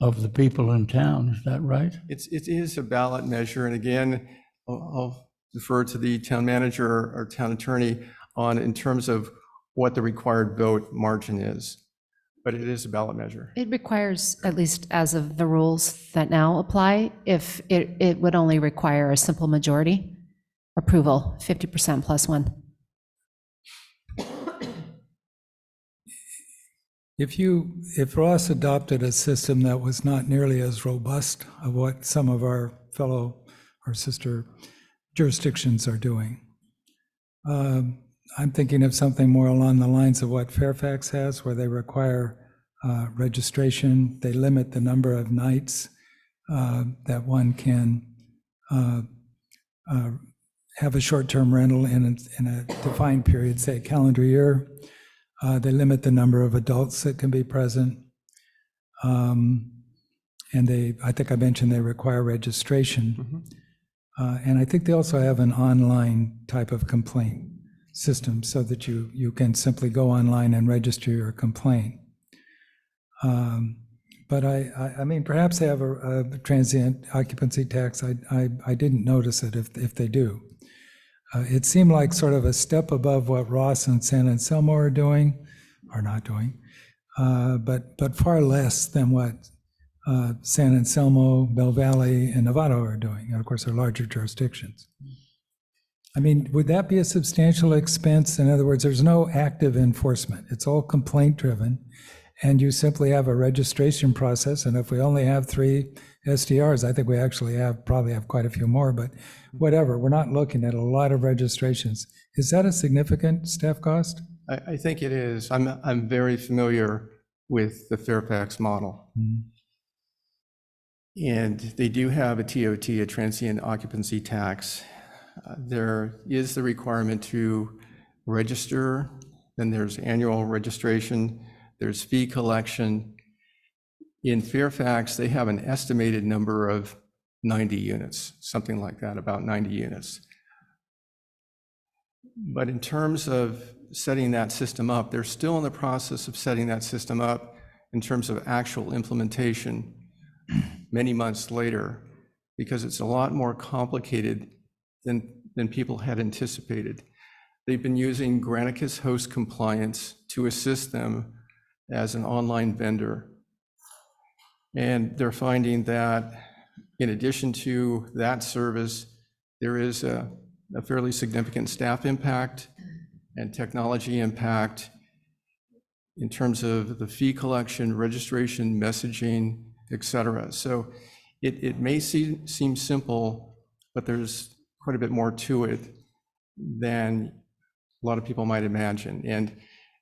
S13: of the people in town. Is that right?
S12: It is a ballot measure, and again, I'll defer to the town manager or town attorney in terms of what the required vote margin is, but it is a ballot measure.
S2: It requires, at least as of the rules that now apply, if it would only require a simple majority approval, 50% plus one.
S11: If Ross adopted a system that was not nearly as robust of what some of our sister jurisdictions are doing, I'm thinking of something more along the lines of what Fairfax has, where they require registration. They limit the number of nights that one can have a short-term rental in a defined period, say a calendar year. They limit the number of adults that can be present. And I think I mentioned they require registration. And I think they also have an online type of complaint system so that you can simply go online and register your complaint. But I mean, perhaps they have a transient occupancy tax. I didn't notice it if they do. It seemed like sort of a step above what Ross and San Anselmo are doing, or not doing, but far less than what San Anselmo, Bell Valley, and Novato are doing. And of course, they're larger jurisdictions. I mean, would that be a substantial expense? In other words, there's no active enforcement. It's all complaint-driven, and you simply have a registration process. And if we only have 3 SDRs, I think we actually probably have quite a few more, but whatever, we're not looking at a lot of registrations. Is that a significant staff cost?
S12: I think it is. I'm very familiar with the Fairfax model. And they do have a TOT, a transient occupancy tax. There is the requirement to register, then there's annual registration, there's fee collection. In Fairfax, they have an estimated number of 90 units, something like that, about 90 units. But in terms of setting that system up, they're still in the process of setting that system up in terms of actual implementation many months later, because it's a lot more complicated than people had anticipated. They've been using Granicus Host Compliance to assist them as an online vendor. And they're finding that in addition to that service, there is a fairly significant staff impact and technology impact in terms of the fee collection, registration, messaging, et cetera. So it may seem simple, but there's quite a bit more to it than a lot of people might imagine. And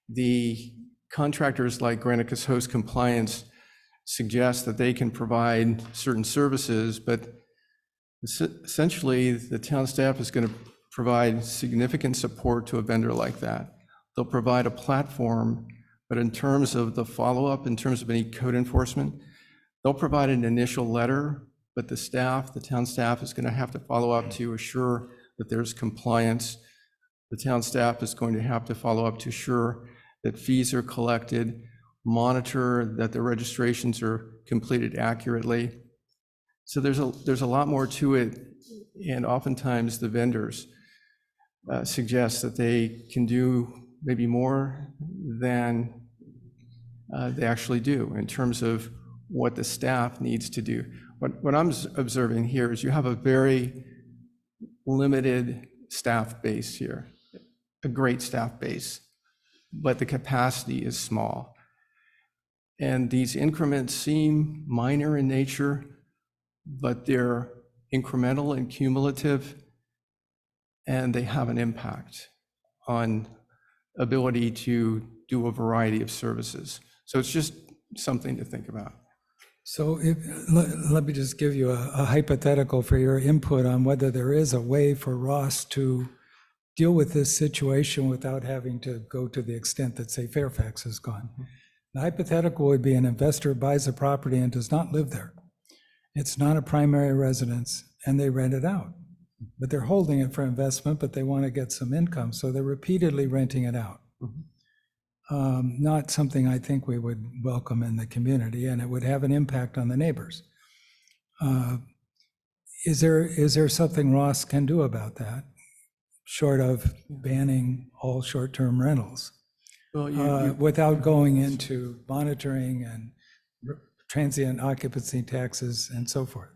S12: the contractors like Granicus Host Compliance suggest that they can provide certain services, but essentially the town staff is going to provide significant support to a vendor like that. They'll provide a platform, but in terms of the follow-up, in terms of any code enforcement, they'll provide an initial letter, but the town staff is going to have to follow up to assure that there's compliance. The town staff is going to have to follow up to assure that fees are collected, monitor that the registrations are completed accurately. So there's a lot more to it, and oftentimes the vendors suggest that they can do maybe more than they actually do in terms of what the staff needs to do. What I'm observing here is you have a very limited staff base here, a great staff base, but the capacity is small. And these increments seem minor in nature, but they're incremental and cumulative, and they have an impact on ability to do a variety of services. So it's just something to think about.
S11: So let me just give you a hypothetical for your input on whether there is a way for Ross to deal with this situation without having to go to the extent that, say, Fairfax has gone. The hypothetical would be an investor buys a property and does not live there. It's not a primary residence, and they rent it out. But they're holding it for investment, but they want to get some income, so they're repeatedly renting it out. Not something I think we would welcome in the community, and it would have an impact on the neighbors. Is there something Ross can do about that, short of banning all short-term rentals, without going into monitoring and transient occupancy taxes and so forth?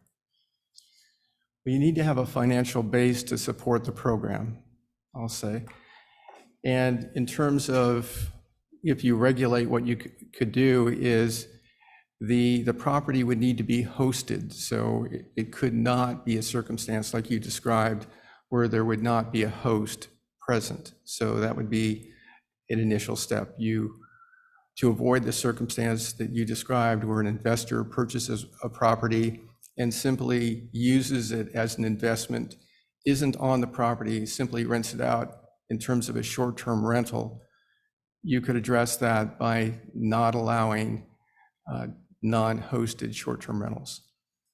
S12: Well, you need to have a financial base to support the program, I'll say. And in terms of if you regulate, what you could do is the property would need to be hosted. So it could not be a circumstance like you described where there would not be a host present. So that would be an initial step. To avoid the circumstance that you described where an investor purchases a property and simply uses it as an investment, isn't on the property, simply rents it out in terms of a short-term rental, you could address that by not allowing non-hosted short-term rentals.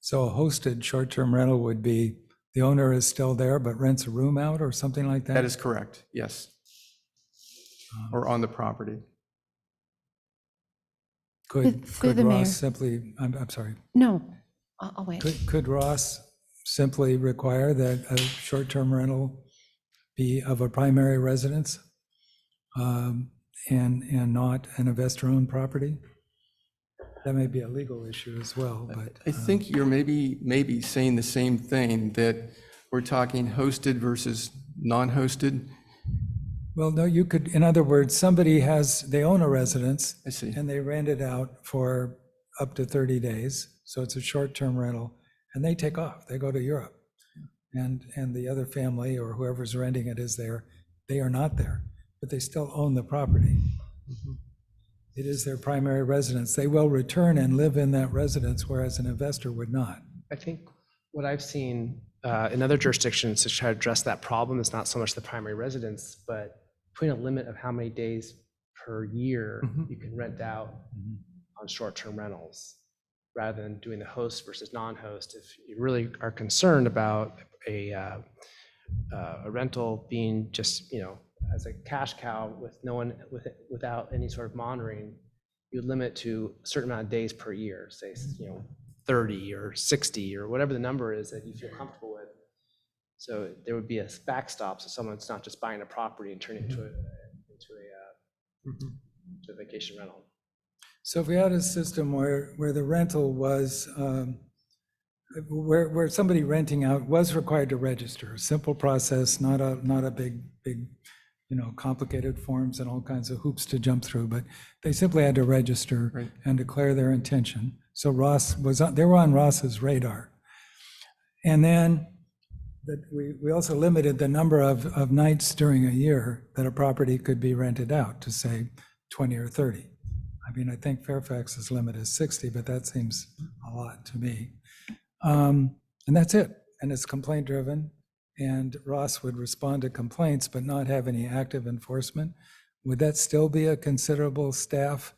S11: So a hosted short-term rental would be the owner is still there but rents a room out or something like that?
S12: That is correct, yes. Or on the property.
S11: Could
S2: Through the mayor.
S11: Ross simply, I'm sorry,
S2: No, I'll wait.
S11: could Ross simply require that a short-term rental be of a primary residence and not an investor-owned property? That may be a legal issue as well, but.
S12: I think you're maybe saying the same thing, that we're talking hosted versus non-hosted.
S11: Well, no, you could, in other words, they own a residence.
S12: I see.
S11: And they rent it out for up to 30 days. So it's a short-term rental and they take off, they go to Europe. And the other family or whoever's renting it is there. They are not there, but they still own the property. It is their primary residence. They will return and live in that residence, whereas an investor would not.
S14: I think what I've seen in other jurisdictions to try to address that problem is not so much the primary residence, but putting a limit of how many days per year you can rent out on short-term rentals, rather than doing the host versus non-host. If you really are concerned about a rental being just, as a cash cow with no one, without any sort of monitoring, you limit to a certain amount of days per year, say, 30 or 60 or whatever the number is that you feel comfortable with. So there would be a backstop, so someone's not just buying a property and turning it into a vacation rental.
S11: So if we had a system where the rental was, where somebody renting out was required to register, a simple process, not a big, complicated forms and all kinds of hoops to jump through, but they simply had to register and declare their intention. So they were on Ross's radar. And then we also limited the number of nights during a year that a property could be rented out to, say, 20 or 30. I mean, I think Fairfax's limit is 60, but that seems a lot to me. And that's it. And it's complaint driven. And Ross would respond to complaints, but not have any active enforcement. Would that still be a considerable staff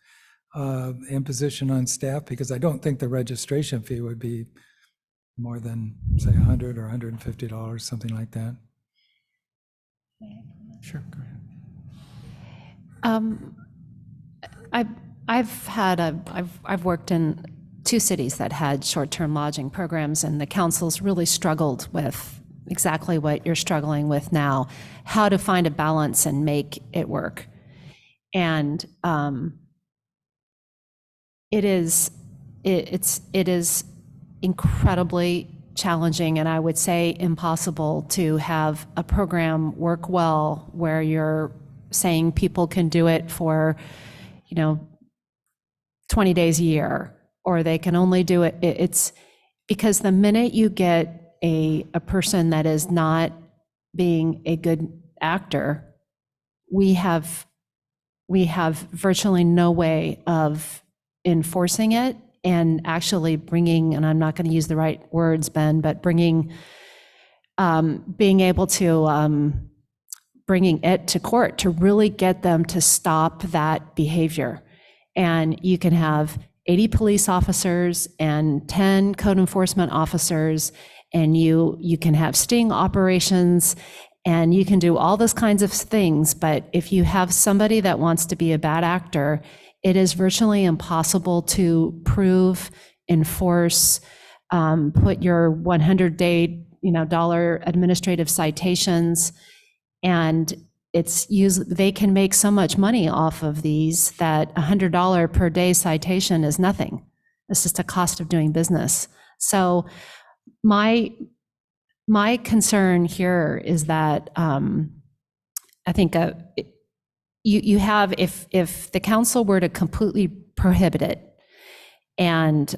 S11: imposition on staff? Because I don't think the registration fee would be more than, say, $100 or $150, something like that.
S12: Sure, go ahead.
S2: I've worked in 2 cities that had short-term lodging programs, and the councils really struggled with exactly what you're struggling with now, how to find a balance and make it work. And it is incredibly challenging, and I would say impossible, to have a program work well where you're saying people can do it for 20 days a year, or they can only do it. It's because the minute you get a person that is not being a good actor, we have virtually no way of enforcing it and actually bringing, and I'm not going to use the right words, Ben, but being able to bringing it to court to really get them to stop that behavior. And you can have 80 police officers and 10 code enforcement officers, and you can have sting operations, and you can do all those kinds of things. But if you have somebody that wants to be a bad actor, it is virtually impossible to prove, enforce, put your 100-day, dollar administrative citations, and they can make so much money off of these that $100 per day citation is nothing. It's just a cost of doing business. So my concern here is that I think you have, if the council were to completely prohibit it, and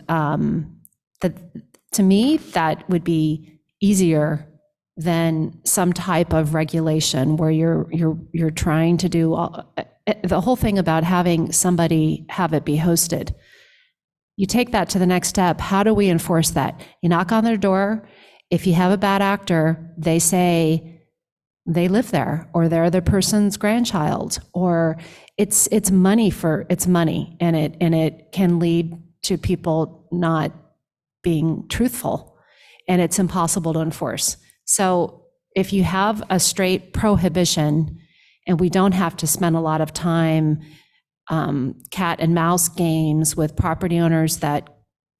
S2: to me, that would be easier than some type of regulation where you're trying to do the whole thing about having somebody have it be hosted. You take that to the next step. How do we enforce that? You knock on their door. If you have a bad actor, they say they live there, or they're the person's grandchild, or it's money, and it can lead to people not being truthful, and it's impossible to enforce. So if you have a straight prohibition, and we don't have to spend a lot of time cat and mouse games with property owners that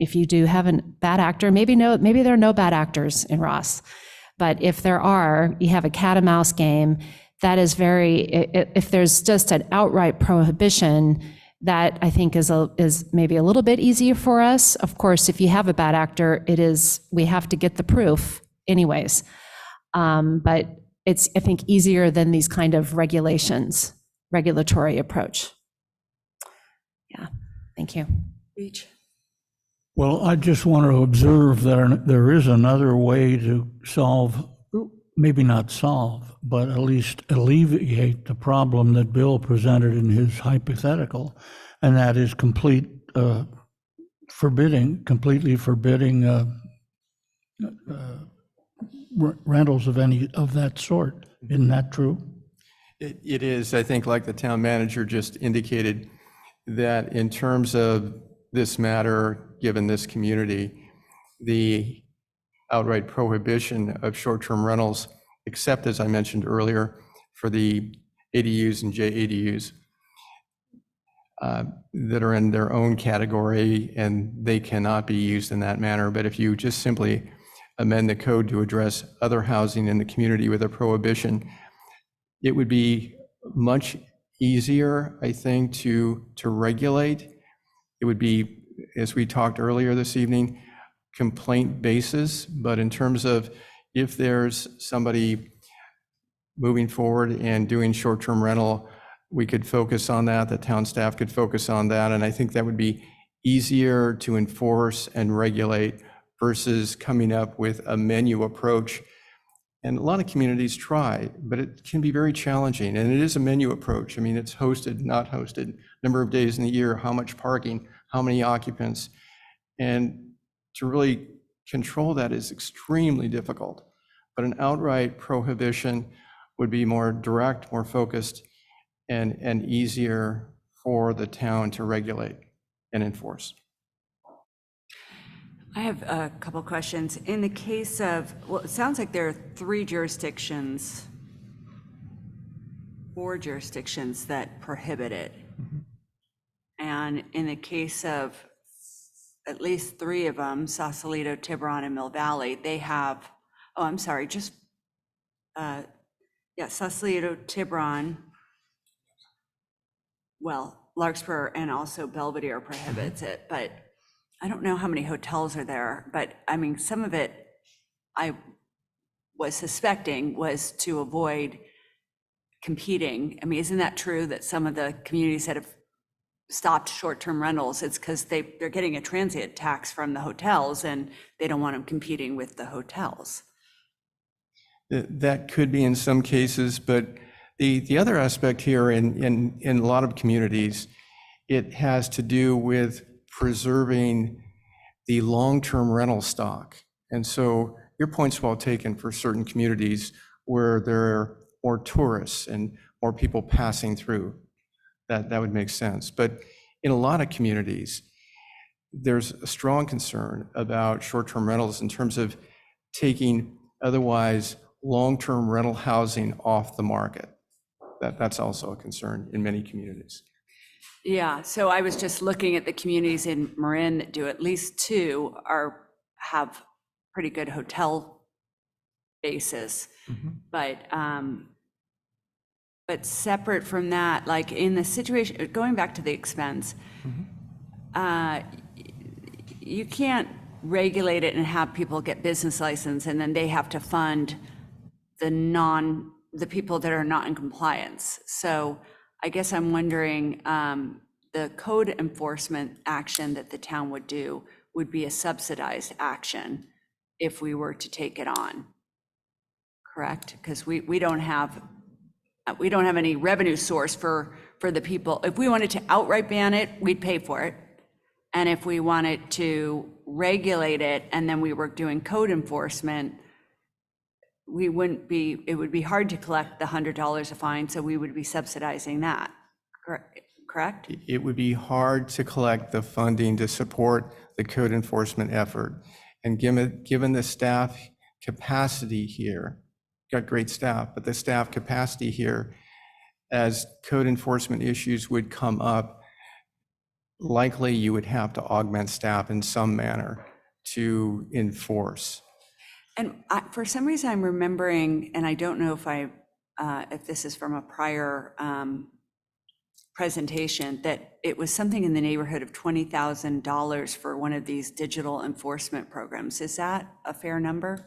S2: if you do have a bad actor, maybe there are no bad actors in Ross, but if there are, you have a cat and mouse game, that is if there's just an outright prohibition, that I think is maybe a little bit easier for us. Of course, if you have a bad actor, we have to get the proof anyways. But it's, I think, easier than these kind of regulatory approach. Yeah, thank you.
S1: Beach.
S13: Well, I just want to observe that there is another way to solve, maybe not solve, but at least alleviate the problem that Bill presented in his hypothetical, and that is completely forbidding rentals of any of that sort. Isn't that true?
S12: It is, I think, like the town manager just indicated, that in terms of this matter, given this community, the outright prohibition of short-term rentals, except as I mentioned earlier, for the ADUs and JADUs that are in their own category and they cannot be used in that manner. But if you just simply amend the code to address other housing in the community with a prohibition, it would be much easier, I think, to regulate. It would be, as we talked earlier this evening, complaint basis, but in terms of if there's somebody moving forward and doing short-term rental, we could focus on that, the town staff could focus on that, and I think that would be easier to enforce and regulate versus coming up with a menu approach. And a lot of communities try, but it can be very challenging, and it is a menu approach. I mean, it's hosted, not hosted, number of days in the year, how much parking, how many occupants, and to really control that is extremely difficult. But an outright prohibition would be more direct, more focused, and easier for the town to regulate and enforce.
S1: I have a couple questions. In the case of, well, it sounds like there are 4 jurisdictions that prohibit it. And in the case of at least 3 of them, Sausalito, Tiburon, and Mill Valley, they have, Sausalito, Tiburon, well, Larkspur and also Belvedere prohibits it, but I don't know how many hotels are there, but I mean, some of it I was suspecting was to avoid competing. I mean, isn't that true that some of the communities that have stopped short-term rentals, it's because they're getting a transient tax from the hotels and they don't want them competing with the hotels?
S12: That could be in some cases, but the other aspect here in a lot of communities, it has to do with preserving the long-term rental stock. And so your point's well taken for certain communities where there are more tourists and more people passing through. That would make sense. But in a lot of communities, there's a strong concern about short-term rentals in terms of taking otherwise long-term rental housing off the market. That's also a concern in many communities.
S1: Yeah, so I was just looking at the communities in Marin that do, at least 2 have pretty good hotel bases. But separate from that, like in the situation, going back to the expense, you can't regulate it and have people get business license and then they have to fund the people that are not in compliance. So I guess I'm wondering, the code enforcement action that the town would do would be a subsidized action if we were to take it on, correct? Because we don't have any revenue source for the people. If we wanted to outright ban it, we'd pay for it. And if we wanted to regulate it and then we were doing code enforcement, it would be hard to collect the $100 a fine, so we would be subsidizing that, correct?
S12: It would be hard to collect the funding to support the code enforcement effort. And given the staff capacity here, got great staff, but the staff capacity here, as code enforcement issues would come up, likely you would have to augment staff in some manner to enforce.
S1: And for some reason, I'm remembering, and I don't know if this is from a prior presentation, that it was something in the neighborhood of $20,000 for one of these digital enforcement programs. Is that a fair number?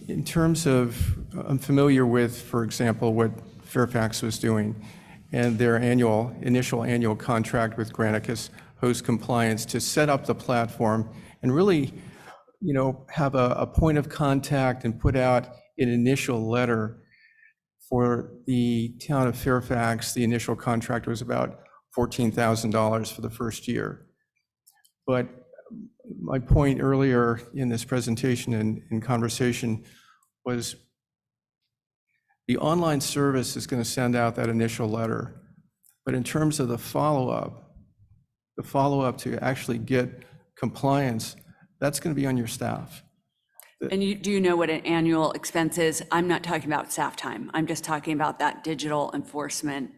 S12: In terms of, I'm familiar with, for example, what Fairfax was doing and their initial annual contract with Granicus Host Compliance to set up the platform and really, have a point of contact and put out an initial letter for the town of Fairfax. The initial contract was about $14,000 for the first year. But my point earlier in this presentation and in conversation was the online service is going to send out that initial letter. But in terms of the follow-up to actually get compliance, that's going to be on your staff.
S1: And do you know what an annual expense is? I'm not talking about staff time. I'm just talking about that digital enforcement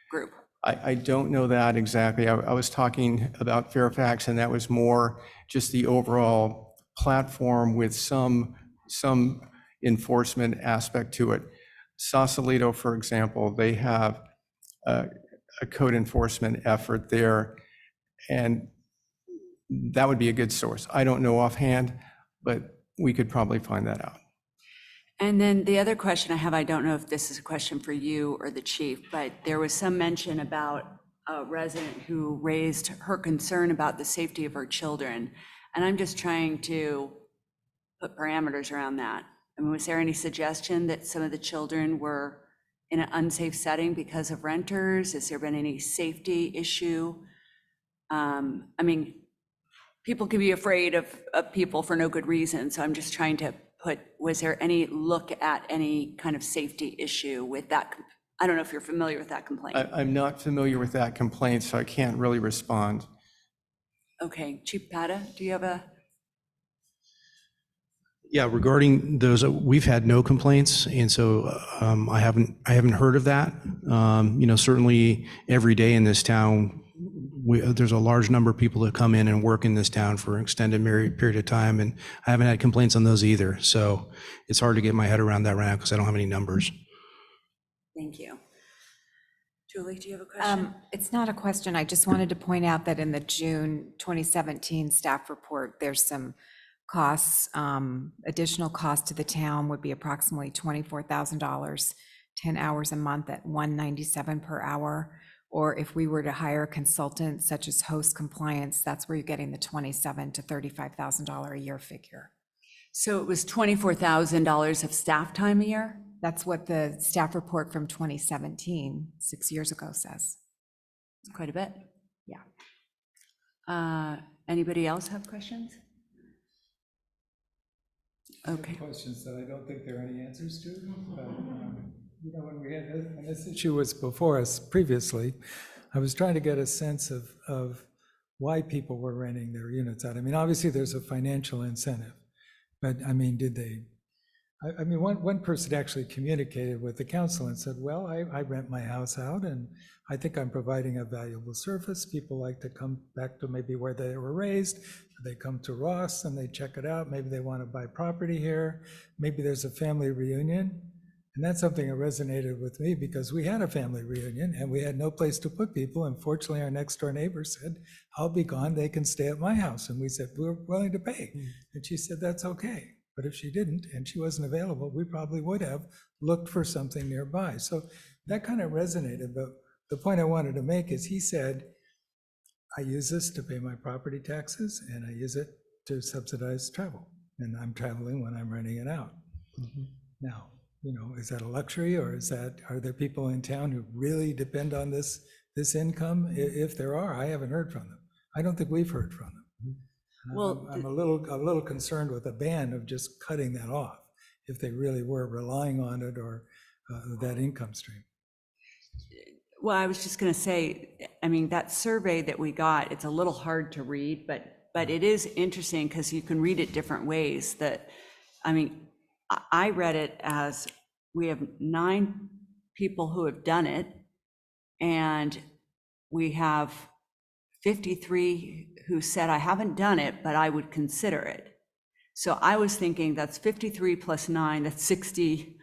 S1: group.
S12: I don't know that exactly. I was talking about Fairfax, and that was more just the overall platform with some enforcement aspect to it. Sausalito, for example, they have a code enforcement effort there, and that would be a good source. I don't know offhand, but we could probably find that out.
S1: And then the other question I have, I don't know if this is a question for you or the chief, but there was some mention about a resident who raised her concern about the safety of her children. And I'm just trying to put parameters around that. I mean, was there any suggestion that some of the children were in an unsafe setting because of renters? Has there been any safety issue? I mean, people can be afraid of people for no good reason. So I'm just trying to was there any look at any kind of safety issue with that? I don't know if you're familiar with that complaint.
S12: I'm not familiar with that complaint, so I can't really respond.
S1: Okay, Chief Pata, do you have a?
S5: Yeah, regarding those, we've had no complaints, and so I haven't heard of that. Certainly every day in this town, there's a large number of people that come in and work in this town for an extended period of time, and I haven't had complaints on those either. So it's hard to get my head around that right now because I don't have any numbers.
S1: Thank you. Julie, do you have a question?
S7: It's not a question. I just wanted to point out that in the June 2017 staff report, there's some costs, additional cost to the town would be approximately $24,000, 10 hours a month at $197 per hour. Or if we were to hire a consultant such as Host Compliance, that's where you're getting the $27,000 to $35,000 a year figure.
S1: So it was $24,000 of staff time a year?
S7: That's what the staff report from 2017, 6 years ago, says.
S1: It's quite a bit.
S7: Yeah.
S11: Anybody else have questions? Okay. Questions that I don't think there are any answers to. But, when we had when this issue was before us previously, I was trying to get a sense of why people were renting their units out. I mean, obviously there's a financial incentive, but I mean, did they? I mean, one person actually communicated with the council and said, well, I rent my house out and I think I'm providing a valuable service. People like to come back to maybe where they were raised. They come to Ross and they check it out. Maybe they want to buy property here. Maybe there's a family reunion. And that's something that resonated with me because we had a family reunion and we had no place to put people. And fortunately, our next door neighbor said, I'll be gone. They can stay at my house. And we said, we're willing to pay. And she said, that's okay. But if she didn't and she wasn't available, we probably would have looked for something nearby. So that kind of resonated. But the point I wanted to make is he said, I use this to pay my property taxes and I use it to subsidize travel. And I'm traveling when I'm renting it out. Now, is that a luxury or are there people in town who really depend on this income? If there are, I haven't heard from them. I don't think we've heard from them. Well, I'm a little concerned with a ban of just cutting that off if they really were relying on it or that income stream.
S1: Well, I was just going to say, I mean, that survey that we got, it's a little hard to read, but it is interesting because you can read it different ways. I mean, I read it as we have 9 people who have done it, and we have 53 who said, I haven't done it, but I would consider it. So I was thinking that's 53 plus 9, that's 60,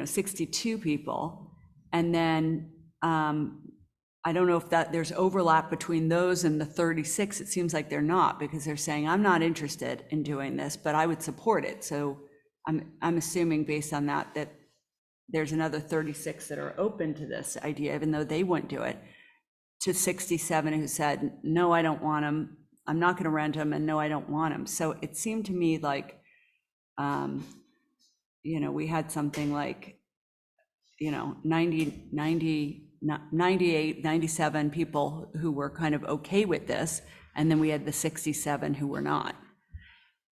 S1: 62 people. And then I don't know if there's overlap between those and the 36. It seems like they're not, because they're saying, I'm not interested in doing this, but I would support it. So I'm assuming based on that there's another 36 that are open to this idea, even though they wouldn't do it, to 67 who said, no, I don't want them. I'm not going to rent them, and no, I don't want them. So it seemed to me like, we had something like, 90, 98, 97 people who were kind of okay with this. And then we had the 67 who were not.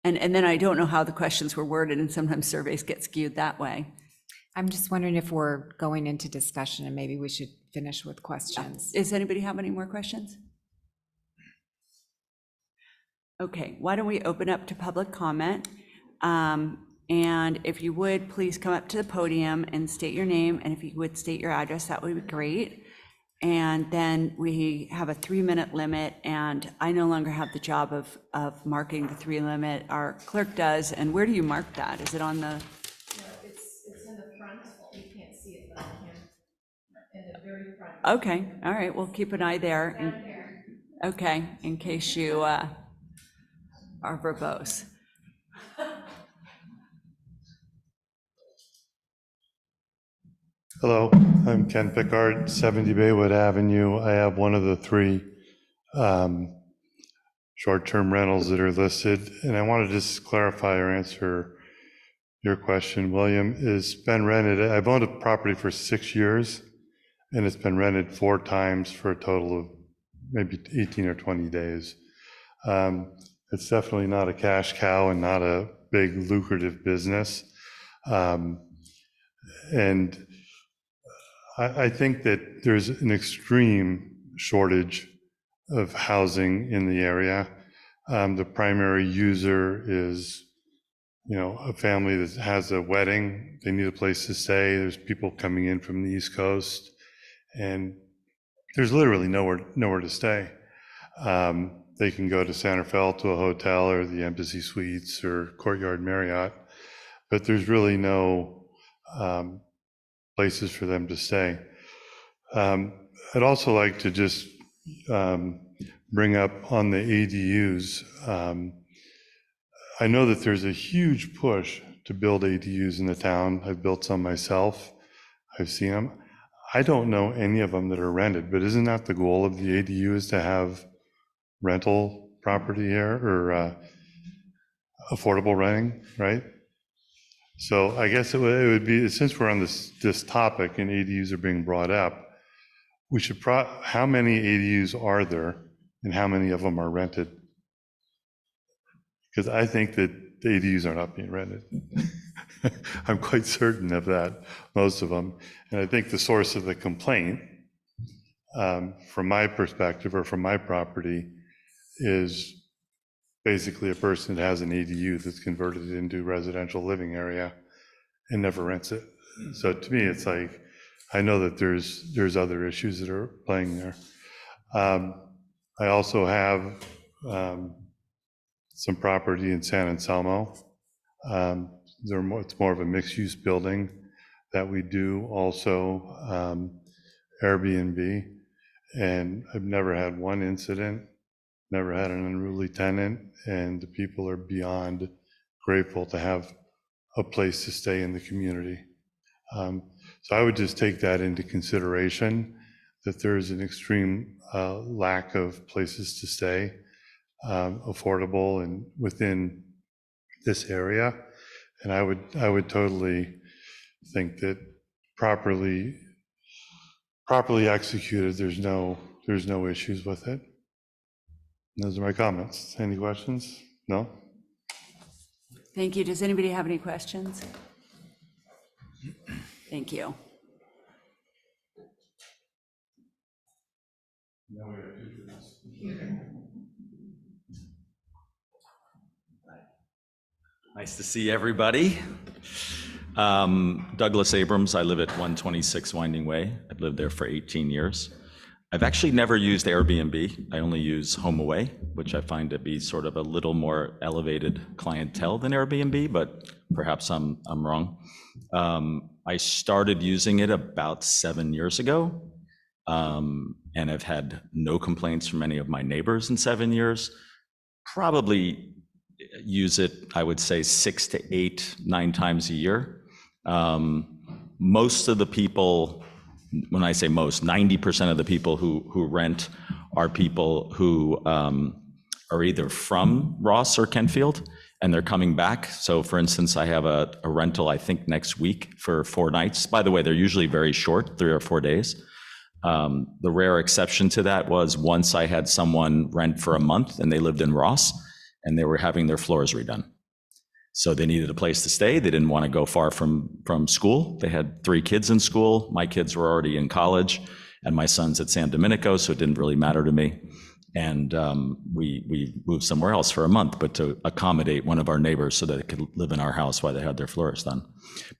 S1: And then I don't know how the questions were worded, and sometimes surveys get skewed that way.
S7: I'm just wondering if we're going into discussion and maybe we should finish with questions.
S1: Does anybody have any more questions? Okay, why don't we open up to public comment? And if you would, please come up to the podium and state your name, and if you would state your address, that would be great. And then we have a 3-minute limit, and I no longer have the job of marking the 3 limit. Our clerk does. And where do you mark that? Is it on the?
S2: It's in the front. You can't see it, but I can. In the very front.
S1: Okay, all right, we'll keep an eye there.
S2: Down here.
S1: Okay, in case you are verbose.
S15: Hello, I'm Ken Pickard, 70 Baywood Avenue. I have one of the 3 short-term rentals that are listed, and I want to just clarify or answer your question, William. It's been rented, I've owned a property for 6 years, and it's been rented 4 times for a total of maybe 18 or 20 days. It's definitely not a cash cow and not a big lucrative business. And I think that there's an extreme shortage of housing in the area. The primary user is, a family that has a wedding. They need a place to stay. There's people coming in from the East Coast, and there's literally nowhere to stay. They can go to Santa Fe to a hotel or the Embassy Suites or Courtyard Marriott, but there's really no places for them to stay. I'd also like to just bring up on the ADUs. I know that there's a huge push to build ADUs in the town. I've built some myself. I've seen them. I don't know any of them that are rented, but isn't that the goal of the ADU, is to have rental property here, or affordable renting, right? So I guess it would be, since we're on this topic and ADUs are being brought up, we should how many ADUs are there and how many of them are rented? Because I think that the ADUs are not being rented. I'm quite certain of that, most of them. And I think the source of the complaint, from my perspective or from my property, is basically a person that has an ADU that's converted into residential living area and never rents it. So to me, it's like, I know that there's other issues that are playing there. I also have some property in San Anselmo. It's more of a mixed-use building that we do also Airbnb, and I've never had one incident, never had an unruly tenant, and the people are beyond grateful to have a place to stay in the community. So I would just take that into consideration, that there's an extreme lack of places to stay, affordable and within this area. And I would totally think that properly executed, there's no issues with it. Those are my comments. Any questions? No?
S1: Thank you. Does anybody have any questions? Thank you.
S16: Nice to see everybody. Douglas Abrams, I live at 126 Winding Way. I've lived there for 18 years. I've actually never used Airbnb. I only use HomeAway, which I find to be sort of a little more elevated clientele than Airbnb, but perhaps I'm wrong. I started using it about 7 years ago, and I've had no complaints from any of my neighbors in 7 years. Probably use it, I would say, 6 to 8, 9 times a year. Most of the people, when I say most, 90% of the people who rent are people who are either from Ross or Kentfield, and they're coming back. So for instance, I have a rental, I think next week for 4 nights. By the way, they're usually very short, 3 or 4 days. The rare exception to that was once I had someone rent for a month and they lived in Ross and they were having their floors redone. So they needed a place to stay. They didn't want to go far from school. They had 3 kids in school. My kids were already in college and my son's at San Domenico, so it didn't really matter to me. And we moved somewhere else for a month, but to accommodate one of our neighbors so that they could live in our house while they had their floors done.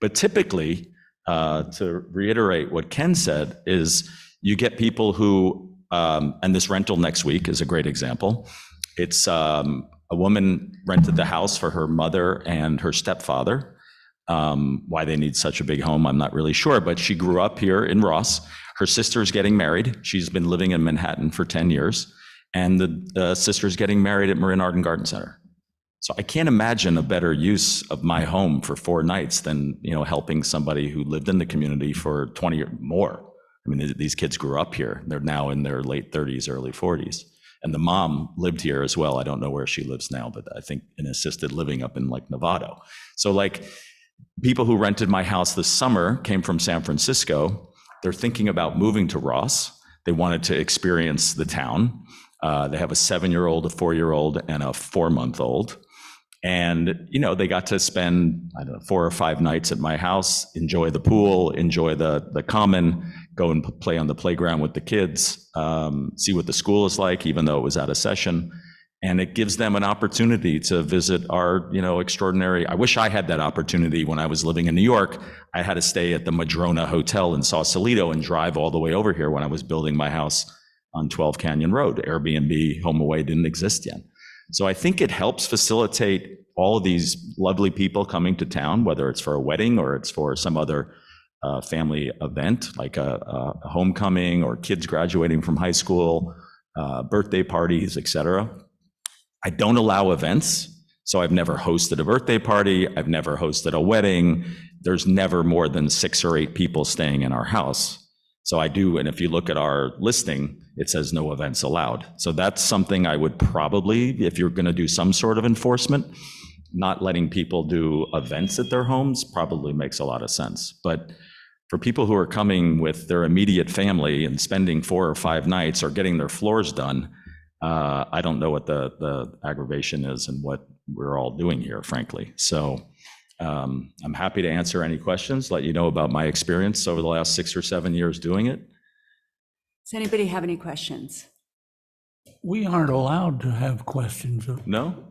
S16: But typically, to reiterate what Ken said, is you get people who, and this rental next week is a great example. It's a woman rented the house for her mother and her stepfather. Why they need such a big home, I'm not really sure, but she grew up here in Ross. Her sister's getting married. She's been living in Manhattan for 10 years. And the sister's getting married at Marin Arden Garden Center. So I can't imagine a better use of my home for 4 nights than, helping somebody who lived in the community for 20 or more. I mean, these kids grew up here. They're now in their late 30s, early 40s. And the mom lived here as well. I don't know where she lives now, but I think in assisted living up in like Novato. So like people who rented my house this summer came from San Francisco. They're thinking about moving to Ross. They wanted to experience the town. They have a 7-year-old, a 4-year-old, and a 4-month-old. And, they got to spend, 4 or 5 nights at my house, enjoy the pool, enjoy the common, go and play on the playground with the kids, see what the school is like, even though it was out of session. And it gives them an opportunity to visit our, extraordinary, I wish I had that opportunity when I was living in New York. I had to stay at the Madrona Hotel in Sausalito and drive all the way over here when I was building my house on 12 Canyon Road. Airbnb, HomeAway didn't exist yet. So I think it helps facilitate all of these lovely people coming to town, whether it's for a wedding or it's for some other family event, like a homecoming or kids graduating from high school, birthday parties, etc. I don't allow events, so I've never hosted a birthday party. I've never hosted a wedding. There's never more than 6 or 8 people staying in our house. So I do, and if you look at our listing, it says no events allowed. So that's something I would probably, if you're going to do some sort of enforcement, not letting people do events at their homes probably makes a lot of sense. But for people who are coming with their immediate family and spending 4 or 5 nights or getting their floors done, I don't know what the aggravation is and what we're all doing here, frankly. So I'm happy to answer any questions, let you know about my experience over the last 6 or 7 years doing it.
S1: Does anybody have any questions?
S13: We aren't allowed to have questions.
S16: No?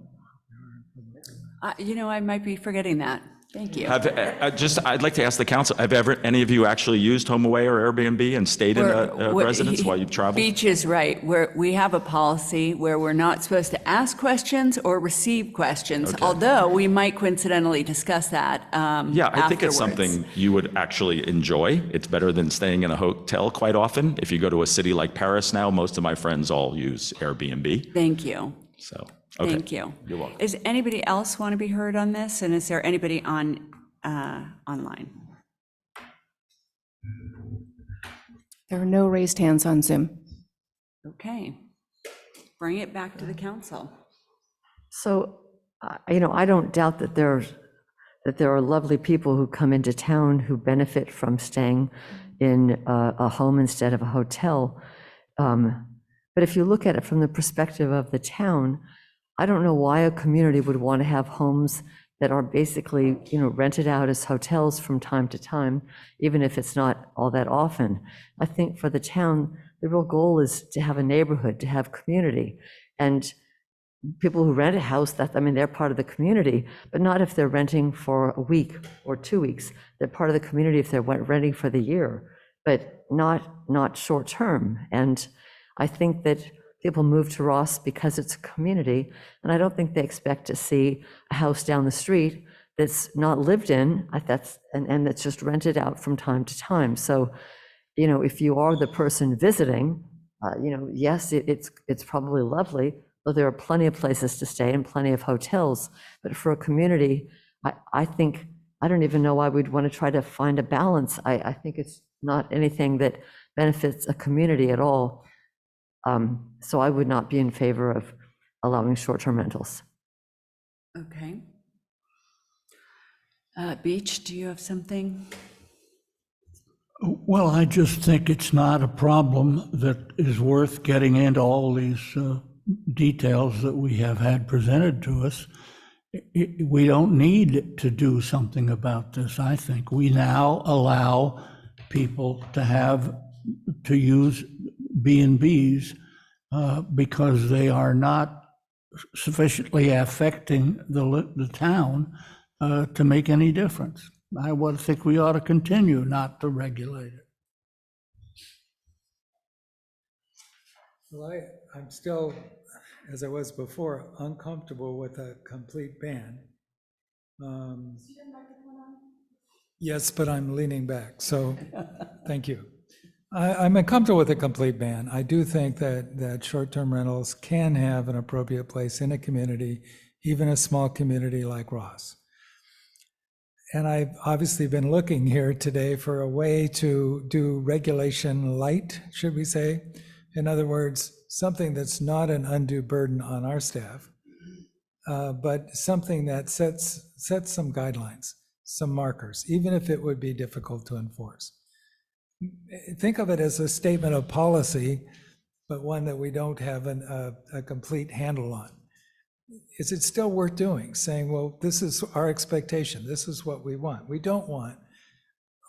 S1: I might be forgetting that. Thank you.
S16: I'd like to ask the council, have any of you actually used HomeAway or Airbnb and stayed in a residence while you've traveled?
S1: Beach is right. We have a policy where we're not supposed to ask questions or receive questions, although we might coincidentally discuss that
S16: Yeah, I think it's
S1: afterwards.
S16: something you would actually enjoy. It's better than staying in a hotel quite often. If you go to a city like Paris now, most of my friends all use Airbnb.
S1: Thank you.
S16: So, okay.
S1: Thank you.
S16: You're welcome.
S1: Is anybody else want to be heard on this? And is there anybody online?
S3: There are no raised hands on Zoom.
S1: Okay. Bring it back to the council.
S4: So, I don't doubt that there are lovely people who come into town who benefit from staying in a home instead of a hotel. But if you look at it from the perspective of the town, I don't know why a community would want to have homes that are basically, rented out as hotels from time to time, even if it's not all that often. I think for the town, the real goal is to have a neighborhood, to have community. And people who rent a house, I mean, they're part of the community, but not if they're renting for a week or 2 weeks. They're part of the community if they're renting for the year, but not short-term. And I think that people move to Ross because it's a community, and I don't think they expect to see a house down the street that's not lived in, and that's just rented out from time to time. So, if you are the person visiting, yes, it's probably lovely, but there are plenty of places to stay and plenty of hotels. But for a community, I think, I don't even know why we'd want to try to find a balance. I think it's not anything that benefits a community at all. So I would not be in favor of allowing short-term rentals.
S1: Okay. Beach, do you have something?
S13: Well, I just think it's not a problem that is worth getting into all these details that we have had presented to us. We don't need to do something about this, I think. We now allow people to use B&Bs because they are not sufficiently affecting the town to make any difference. I would think we ought to continue not to regulate it.
S11: Well, I'm still, as I was before, uncomfortable with a complete ban. Yes, but I'm leaning back, so thank you. I'm uncomfortable with a complete ban. I do think that short-term rentals can have an appropriate place in a community, even a small community like Ross. And I've obviously been looking here today for a way to do regulation light, should we say? In other words, something that's not an undue burden on our staff, but something that sets some guidelines, some markers, even if it would be difficult to enforce. Think of it as a statement of policy, but one that we don't have a complete handle on. Is it still worth doing? Saying, well, this is our expectation. This is what we want. We don't want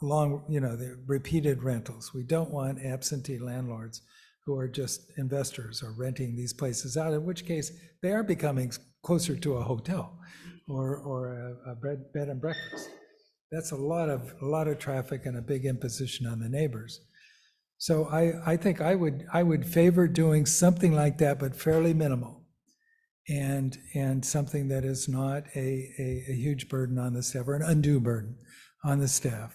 S11: the repeated rentals. We don't want absentee landlords who are just investors or renting these places out, in which case they are becoming closer to a hotel or a bed and breakfast. That's a lot of traffic and a big imposition on the neighbors. So I think I would favor doing something like that, but fairly minimal. And something that is not a huge burden on the staff, or an undue burden on the staff,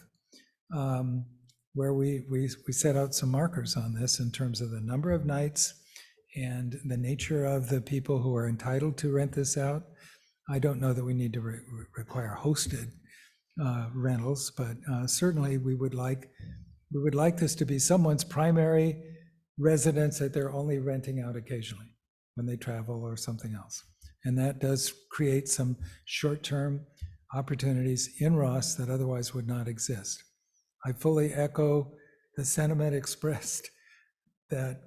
S11: where we set out some markers on this in terms of the number of nights and the nature of the people who are entitled to rent this out. I don't know that we need to require hosted rentals, but certainly we would like this to be someone's primary residence that they're only renting out occasionally when they travel or something else. And that does create some short-term opportunities in Ross that otherwise would not exist. I fully echo the sentiment expressed that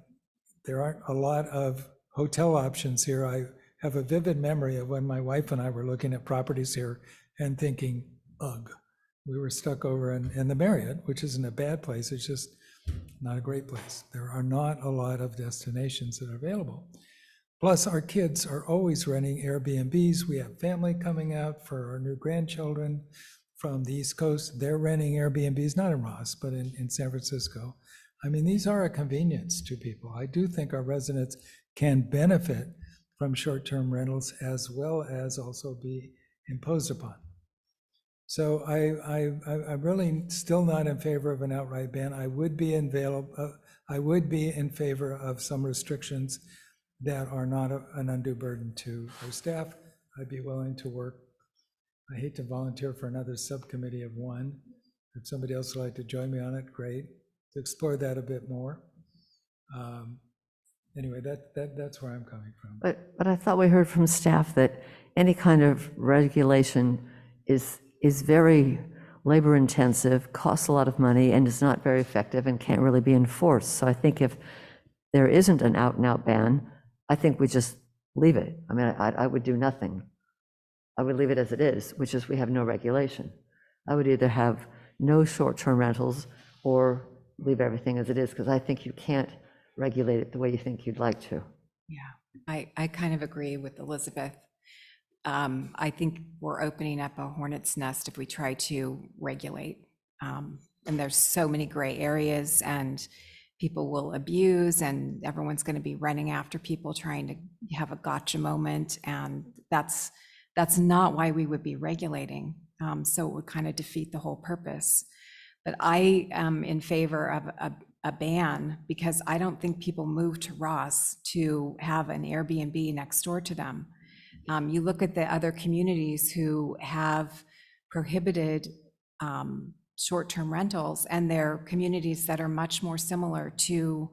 S11: there aren't a lot of hotel options here. I have a vivid memory of when my wife and I were looking at properties here and thinking, ugh. We were stuck over in the Marriott, which isn't a bad place, it's just not a great place. There are not a lot of destinations that are available. Plus, our kids are always renting Airbnbs. We have family coming out for our new grandchildren from the East Coast. They're renting Airbnbs, not in Ross, but in San Francisco. I mean, these are a convenience to people. I do think our residents can benefit from short-term rentals as well as also be imposed upon. So I'm really still not in favor of an outright ban. I would be in favor of some restrictions that are not an undue burden to our staff. I'd be willing to work. I hate to volunteer for another subcommittee of one. If somebody else would like to join me on it, great. To explore that a bit more. Anyway, that's where I'm coming from.
S4: But I thought we heard from staff that any kind of regulation is very labor intensive, costs a lot of money, and is not very effective and can't really be enforced. So I think if there isn't an out and out ban, I think we just leave it. I mean, I would do nothing. I would leave it as it is, which is we have no regulation. I would either have no short-term rentals or leave everything as it is, because I think you can't regulate it the way you think you'd like to.
S3: Yeah.
S7: I kind of agree with Elizabeth. I think we're opening up a hornet's nest if we try to regulate. And there's so many gray areas, and people will abuse, and everyone's going to be running after people trying to have a gotcha moment. And that's not why we would be regulating. So it would kind of defeat the whole purpose. But I am in favor of a ban, because I don't think people move to Ross to have an Airbnb next door to them. You look at the other communities who have prohibited short-term rentals, and they're communities that are much more similar to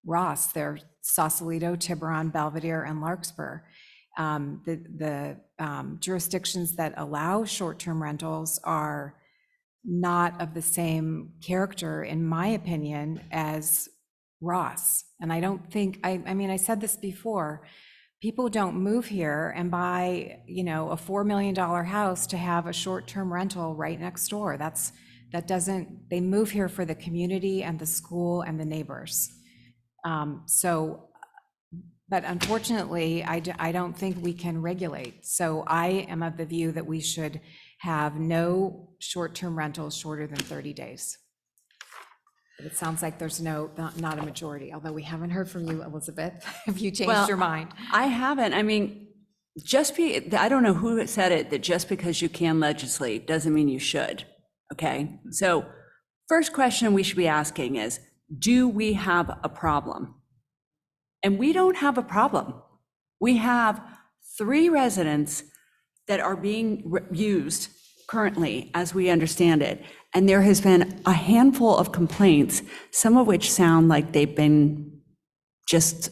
S7: Ross. They're Sausalito, Tiburon, Belvedere, and Larkspur. The jurisdictions that allow short-term rentals are not of the same character, in my opinion, as Ross. And I don't think, I mean, I said this before, people don't move here and buy, a $4 million house to have a short-term rental right next door. They move here for the community and the school and the neighbors. But unfortunately, I don't think we can regulate. So I am of the view that we should have no short-term rentals shorter than 30 days. But it sounds like there's not a majority, although we haven't heard from you, Elizabeth. Have you changed your mind?
S1: I haven't. I mean, I don't know who said it, that just because you can legislate doesn't mean you should, okay? So first question we should be asking is, do we have a problem? And we don't have a problem. We have 3 residents that are being used currently, as we understand it. And there has been a handful of complaints, some of which sound like they've been just,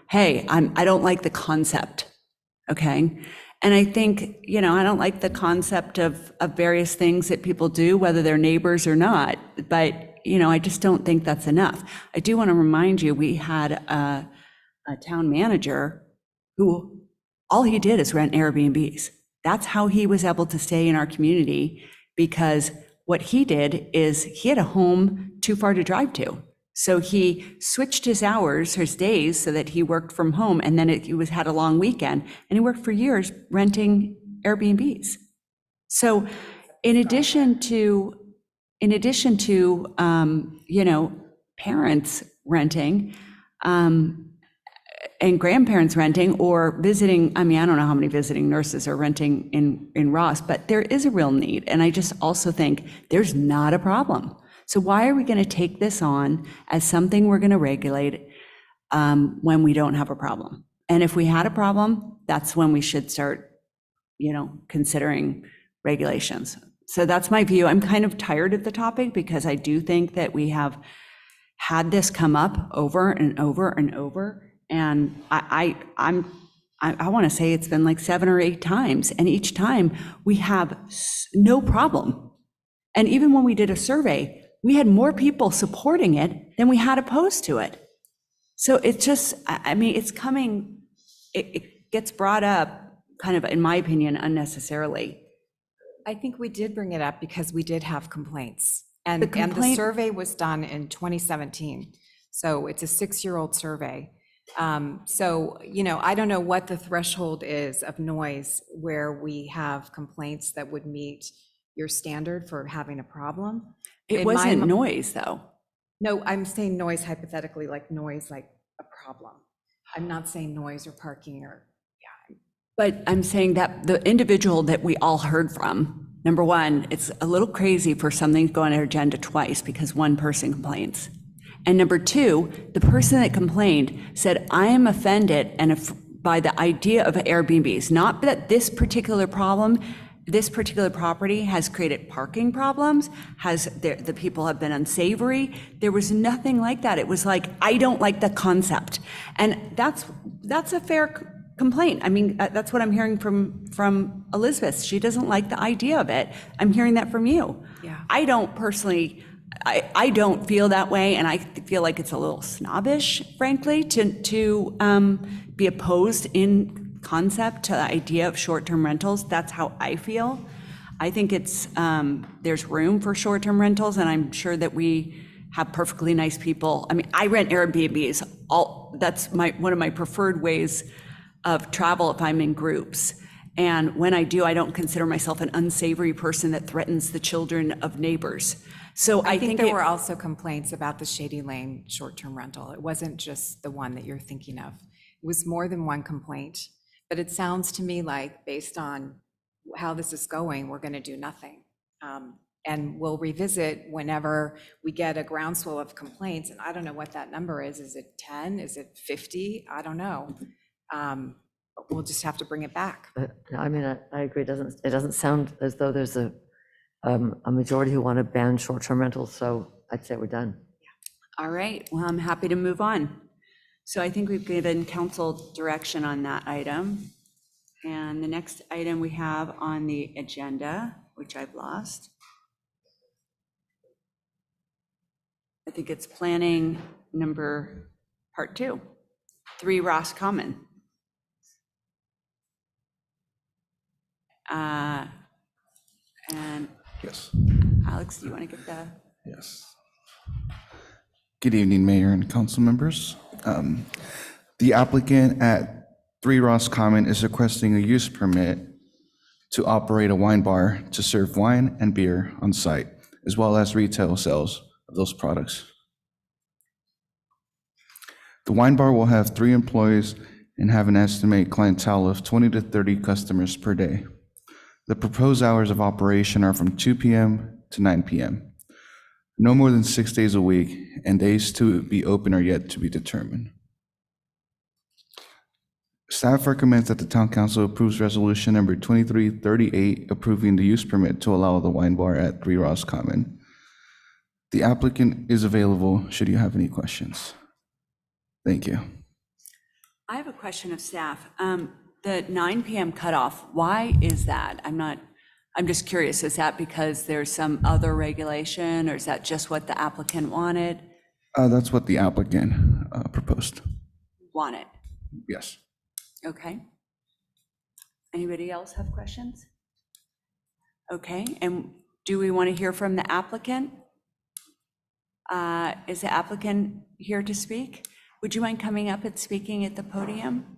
S1: hey, I don't like the concept, okay? And I think, I don't like the concept of various things that people do, whether they're neighbors or not, but, I just don't think that's enough. I do want to remind you, we had a town manager who all he did is rent Airbnbs. That's how he was able to stay in our community, because what he did is he had a home too far to drive to. So he switched his hours, his days, so that he worked from home, and then he had a long weekend, and he worked for years renting Airbnbs. So in addition to parents renting, and grandparents renting or visiting, I mean, I don't know how many visiting nurses are renting in Ross, but there is a real need. And I just also think there's not a problem. So why are we going to take this on as something we're going to regulate when we don't have a problem? And if we had a problem, that's when we should start, considering regulations. So that's my view. I'm kind of tired of the topic, because I do think that we have had this come up over and over and over. And I want to say it's been like 7 or 8 times, and each time we have no problem. And even when we did a survey, we had more people supporting it than we had opposed to it. So it's just, I mean, it's coming, it gets brought up kind of, in my opinion, unnecessarily.
S7: I think we did bring it up because we did have complaints. And the survey was done in 2017. So it's a 6-year-old survey. So, I don't know what the threshold is of noise where we have complaints that would meet your standard for having a problem.
S1: It wasn't noise, though.
S7: No, I'm saying noise hypothetically, like noise, like a problem. I'm not saying noise or parking or, yeah.
S1: But I'm saying that the individual that we all heard from, number one, it's a little crazy for something to go on our agenda twice because one person complains. And number two, the person that complained said, I am offended by the idea of Airbnbs, not that this particular problem, this particular property has created parking problems, the people have been unsavory. There was nothing like that. It was like, I don't like the concept. And that's a fair complaint. I mean, that's what I'm hearing from Elizabeth. She doesn't like the idea of it. I'm hearing that from you.
S7: Yeah.
S1: I don't personally, I don't feel that way, and I feel like it's a little snobbish, frankly, to be opposed in concept to the idea of short-term rentals. That's how I feel. I think it's there's room for short-term rentals, and I'm sure that we have perfectly nice people. I mean, I rent Airbnbs, that's one of my preferred ways of travel if I'm in groups. And when I do, I don't consider myself an unsavory person that threatens the children of neighbors. So
S7: I think
S1: think
S7: there
S1: it-
S7: were also complaints about the Shady Lane short-term rental. It wasn't just the one that you're thinking of. It was more than one complaint. But it sounds to me like, based on how this is going, we're going to do nothing. And we'll revisit whenever we get a groundswell of complaints. And I don't know what that number is. Is it 10? Is it 50? I don't know. But we'll just have to bring it back.
S4: But, I mean, I agree, it doesn't sound as though there's a majority who want to ban short-term rentals, so I'd say we're done.
S1: All right, well, I'm happy to move on. So I think we've given council direction on that item. And the next item we have on the agenda, which I've lost. I think it's planning number part 2, 3 Ross Common. And
S9: Yes.
S1: Alex, do you want to get the?
S9: Yes. Good evening, Mayor and council members. The applicant at 3 Ross Common is requesting a use permit to operate a wine bar to serve wine and beer on site, as well as retail sales of those products. The wine bar will have 3 employees and have an estimated clientele of 20 to 30 customers per day. The proposed hours of operation are from 2 p.m. to 9 p.m. No more than 6 days a week, and days to be open are yet to be determined. Staff recommends that the Town Council approves Resolution Number 2338, approving the use permit to allow the wine bar at 3 Ross Common. The applicant is available should you have any questions. Thank you.
S1: I have a question of staff. The 9 p.m. cutoff, why is that? I'm just curious, is that because there's some other regulation, or is that just what the applicant wanted?
S9: That's what the applicant proposed.
S1: Wanted,
S9: Yes.
S1: okay. Anybody else have questions? Okay, and do we want to hear from the applicant? Is the applicant here to speak? Would you mind coming up and speaking at the podium?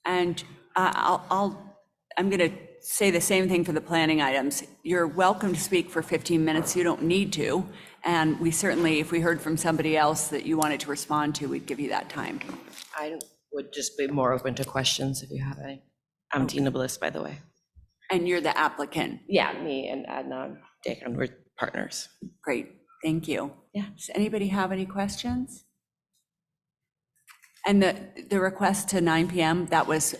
S1: And I'm going to say the same thing for the planning items. You're welcome to speak for 15 minutes. You don't need to. And we certainly, if we heard from somebody else that you wanted to respond to, we'd give you that time.
S17: I would just be more open to questions if you have any. I'm Tina Bliss, by the way.
S1: And you're the applicant.
S17: Yeah, me and Adnan Dakan, we're partners.
S1: Great, thank you.
S17: Yeah.
S1: Does anybody have any questions? And the request to 9 p.m., that was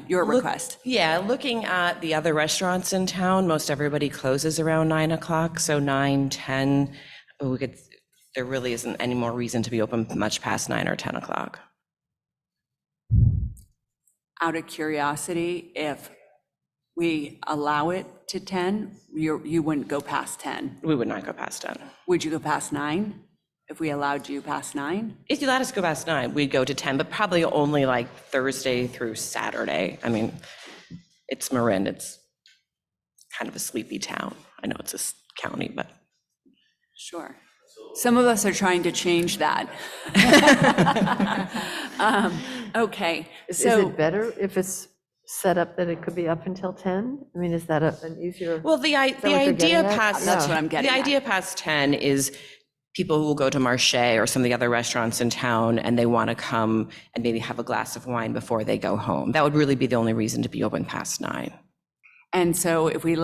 S1: your request?
S17: Yeah, looking at the other restaurants in town, most everybody closes around 9 o'clock, so 9, 10, there really isn't any more reason to be open much past 9 or 10 o'clock.
S1: Out of curiosity, if we allow it to 10, you wouldn't go past 10?
S17: We would not go past 10.
S1: Would you go past 9? If we allowed you past 9?
S17: If you let us go past 9, we'd go to 10, but probably only like Thursday through Saturday. I mean, it's Marin, it's kind of a sleepy town. I know it's a county, but.
S1: Sure. Some of us are trying to change that. Okay,
S4: Is it better if it's set up that it could be up until 10? I mean, is that an easier?
S17: Well, the idea past.
S1: That's what I'm getting
S17: The
S1: at.
S17: idea past 10 is people who will go to Marche or some of the other restaurants in town and they want to come and maybe have a glass of wine before they go home. That would really be the only reason to be open past 9.
S1: And so if we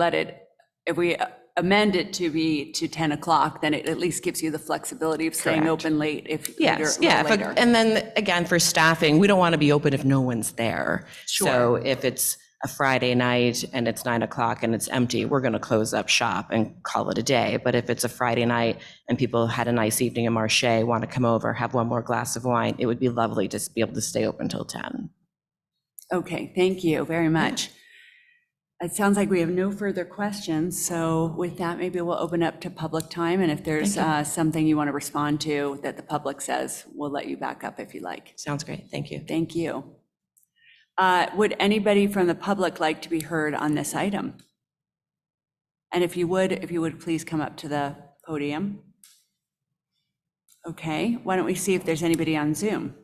S1: amend it to be to 10 o'clock, then it at least gives you the flexibility of staying
S17: Correct.
S1: open late if
S17: Yes,
S1: later.
S17: yeah.
S1: later.
S17: And then again, for staffing, we don't want to be open if no one's there.
S1: Sure.
S17: So if it's a Friday night and it's 9 o'clock and it's empty, we're going to close up shop and call it a day. But if it's a Friday night and people had a nice evening in Marche, want to come over, have one more glass of wine, it would be lovely to be able to stay open till 10.
S1: Okay, thank you very much. It sounds like we have no further questions. So with that, maybe we'll open up to public time. And if there's something you want to respond to that the public says, we'll let you back up if you like.
S17: Sounds great. Thank you.
S1: Thank you. Would anybody from the public like to be heard on this item? And if you would please come up to the podium. Okay, why don't we see if there's anybody on Zoom?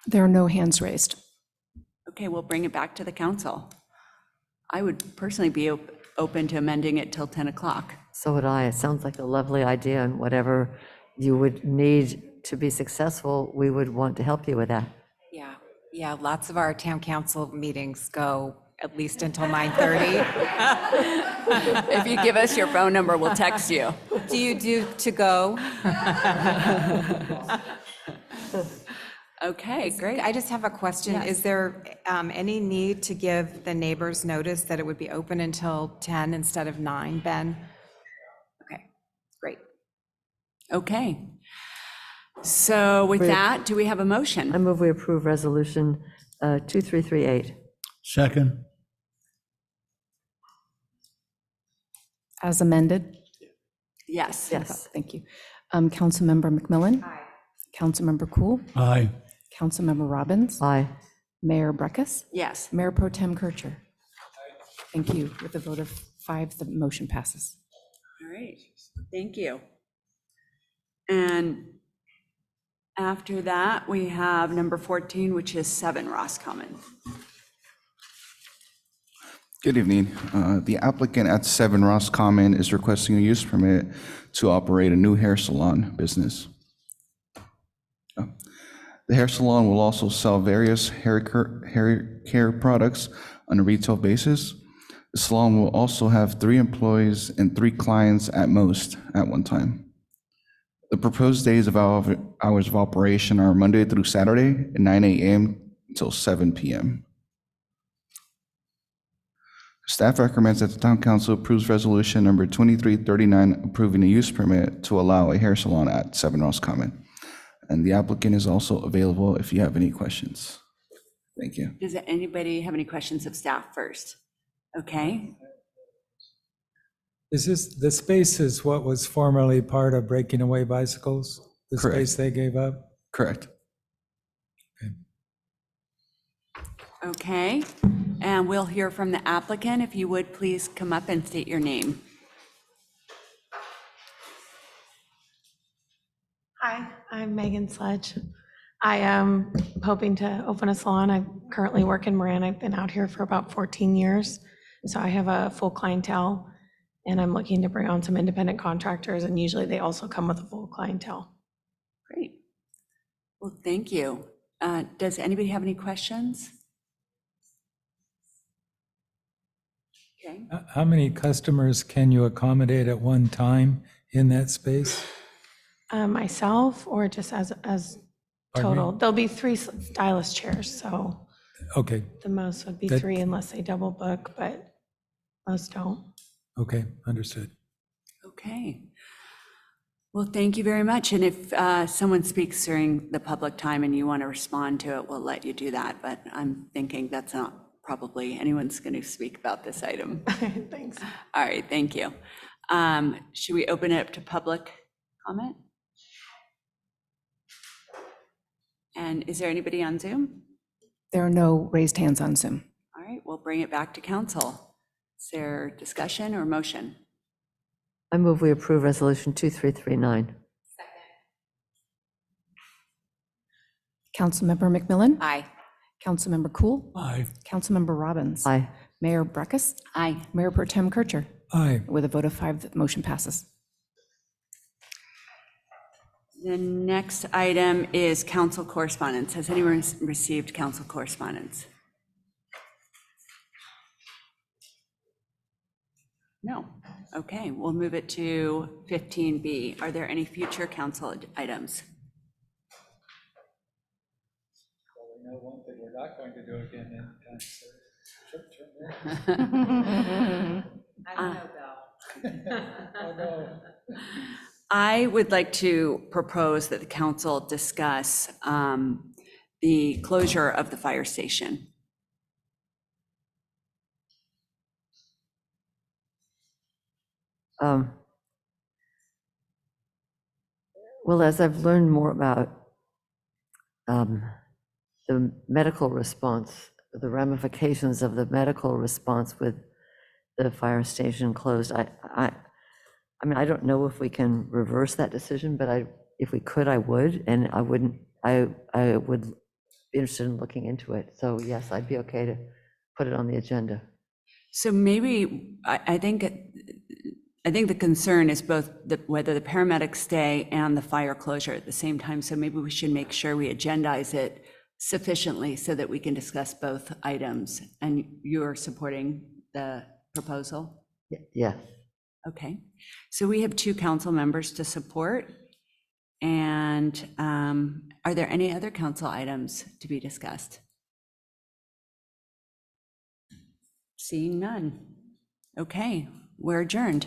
S3: There are no hands raised.
S1: Okay, we'll bring it back to the council. I would personally be open to amending it till 10 o'clock.
S4: So would I. It sounds like a lovely idea, and whatever you would need to be successful, we would want to help you with that.
S7: Yeah, lots of our town council meetings go at least until 9:30.
S1: If you give us your phone number, we'll text you.
S7: Do you do to go?
S1: Okay, great.
S7: I just have a question.
S1: Yes.
S7: Is there any need to give the neighbors notice that it would be open until 10 instead of 9, Ben? Okay, great.
S1: Okay. So with that, do we have a motion?
S4: I move we approve Resolution 2338.
S13: Second.
S3: As amended?
S1: Yes.
S4: Yes.
S3: Thank you. Councilmember McMillan? Aye. Councilmember Cool?
S13: Aye.
S3: Councilmember Robbins?
S4: Aye.
S3: Mayor Breckus?
S1: Yes.
S3: Mayor Pro Tem Kircher? Thank you. With a vote of 5, the motion passes.
S1: All right, thank you. And after that, we have number 14, which is 7 Roscommon.
S9: Good evening. The applicant at 7 Roscommon is requesting a use permit to operate a new hair salon business. The hair salon will also sell various hair care products on a retail basis. The salon will also have 3 employees and 3 clients at most at one time. The proposed days of hours of operation are Monday through Saturday at 9 a.m. until 7 p.m. Staff recommends that the Town Council approves Resolution number 2339 approving a use permit to allow a hair salon at 7 Roscommon. And the applicant is also available if you have any questions. Thank you.
S1: Does anybody have any questions of staff first? Okay,
S11: Is this, the space is what was formerly part of Breaking Away Bicycles? The
S9: Correct.
S11: space they gave up?
S9: Correct.
S1: okay. And we'll hear from the applicant. If you would, please come up and state your name.
S18: Hi, I'm Megan Sledge. I am hoping to open a salon. I currently work in Marin. I've been out here for about 14 years. So I have a full clientele, and I'm looking to bring on some independent contractors, and usually they also come with a full clientele.
S1: Great. Well, thank you. Does anybody have any questions? Okay.
S11: How many customers can you accommodate at one time in that space?
S18: Myself, or just as
S11: Pardon me?
S18: total? There'll be 3 stylist chairs, so
S11: Okay,
S18: the most would be
S11: That-
S18: 3 unless they double book, but most don't.
S11: okay, understood.
S1: Okay. Well, thank you very much. And if someone speaks during the public time and you want to respond to it, we'll let you do that. But I'm thinking that's not probably anyone's going to speak about this item.
S18: Thanks.
S1: All right, thank you. Should we open it up to public comment? And is there anybody on Zoom?
S3: There are no raised hands on Zoom.
S1: All right, we'll bring it back to council. Is there discussion or motion?
S4: I move we approve Resolution 2339.
S3: Councilmember McMillan?
S1: Aye.
S3: Councilmember Cool?
S13: Aye.
S3: Councilmember Robbins?
S4: Aye.
S3: Mayor Breckus?
S1: Aye.
S3: Mayor Pro Tem Kircher?
S11: Aye.
S3: With a vote of 5, the motion passes.
S1: The next item is council correspondence. Has anyone received council correspondence? No. Okay, we'll move it to 15B. Are there any future council items?
S11: Well, we know one thing we're not going to do again
S7: I don't know, Bill.
S1: I would like to propose that the council discuss the closure of the fire station.
S4: Well, as I've learned more about the medical response the ramifications of the medical response with the fire station closed. I mean, I don't know if we can reverse that decision, but if we could, I would, and I wouldn't, I would be interested in looking into it. So yes, I'd be okay to put it on the agenda.
S1: So maybe, I think the concern is both whether the paramedics stay and the fire closure at the same time. So maybe we should make sure we agendize it sufficiently so that we can discuss both items. And you're supporting the proposal?
S4: Yeah.
S1: Okay. So we have 2 council members to support. And are there any other council items to be discussed? Seeing none. Okay, we're adjourned.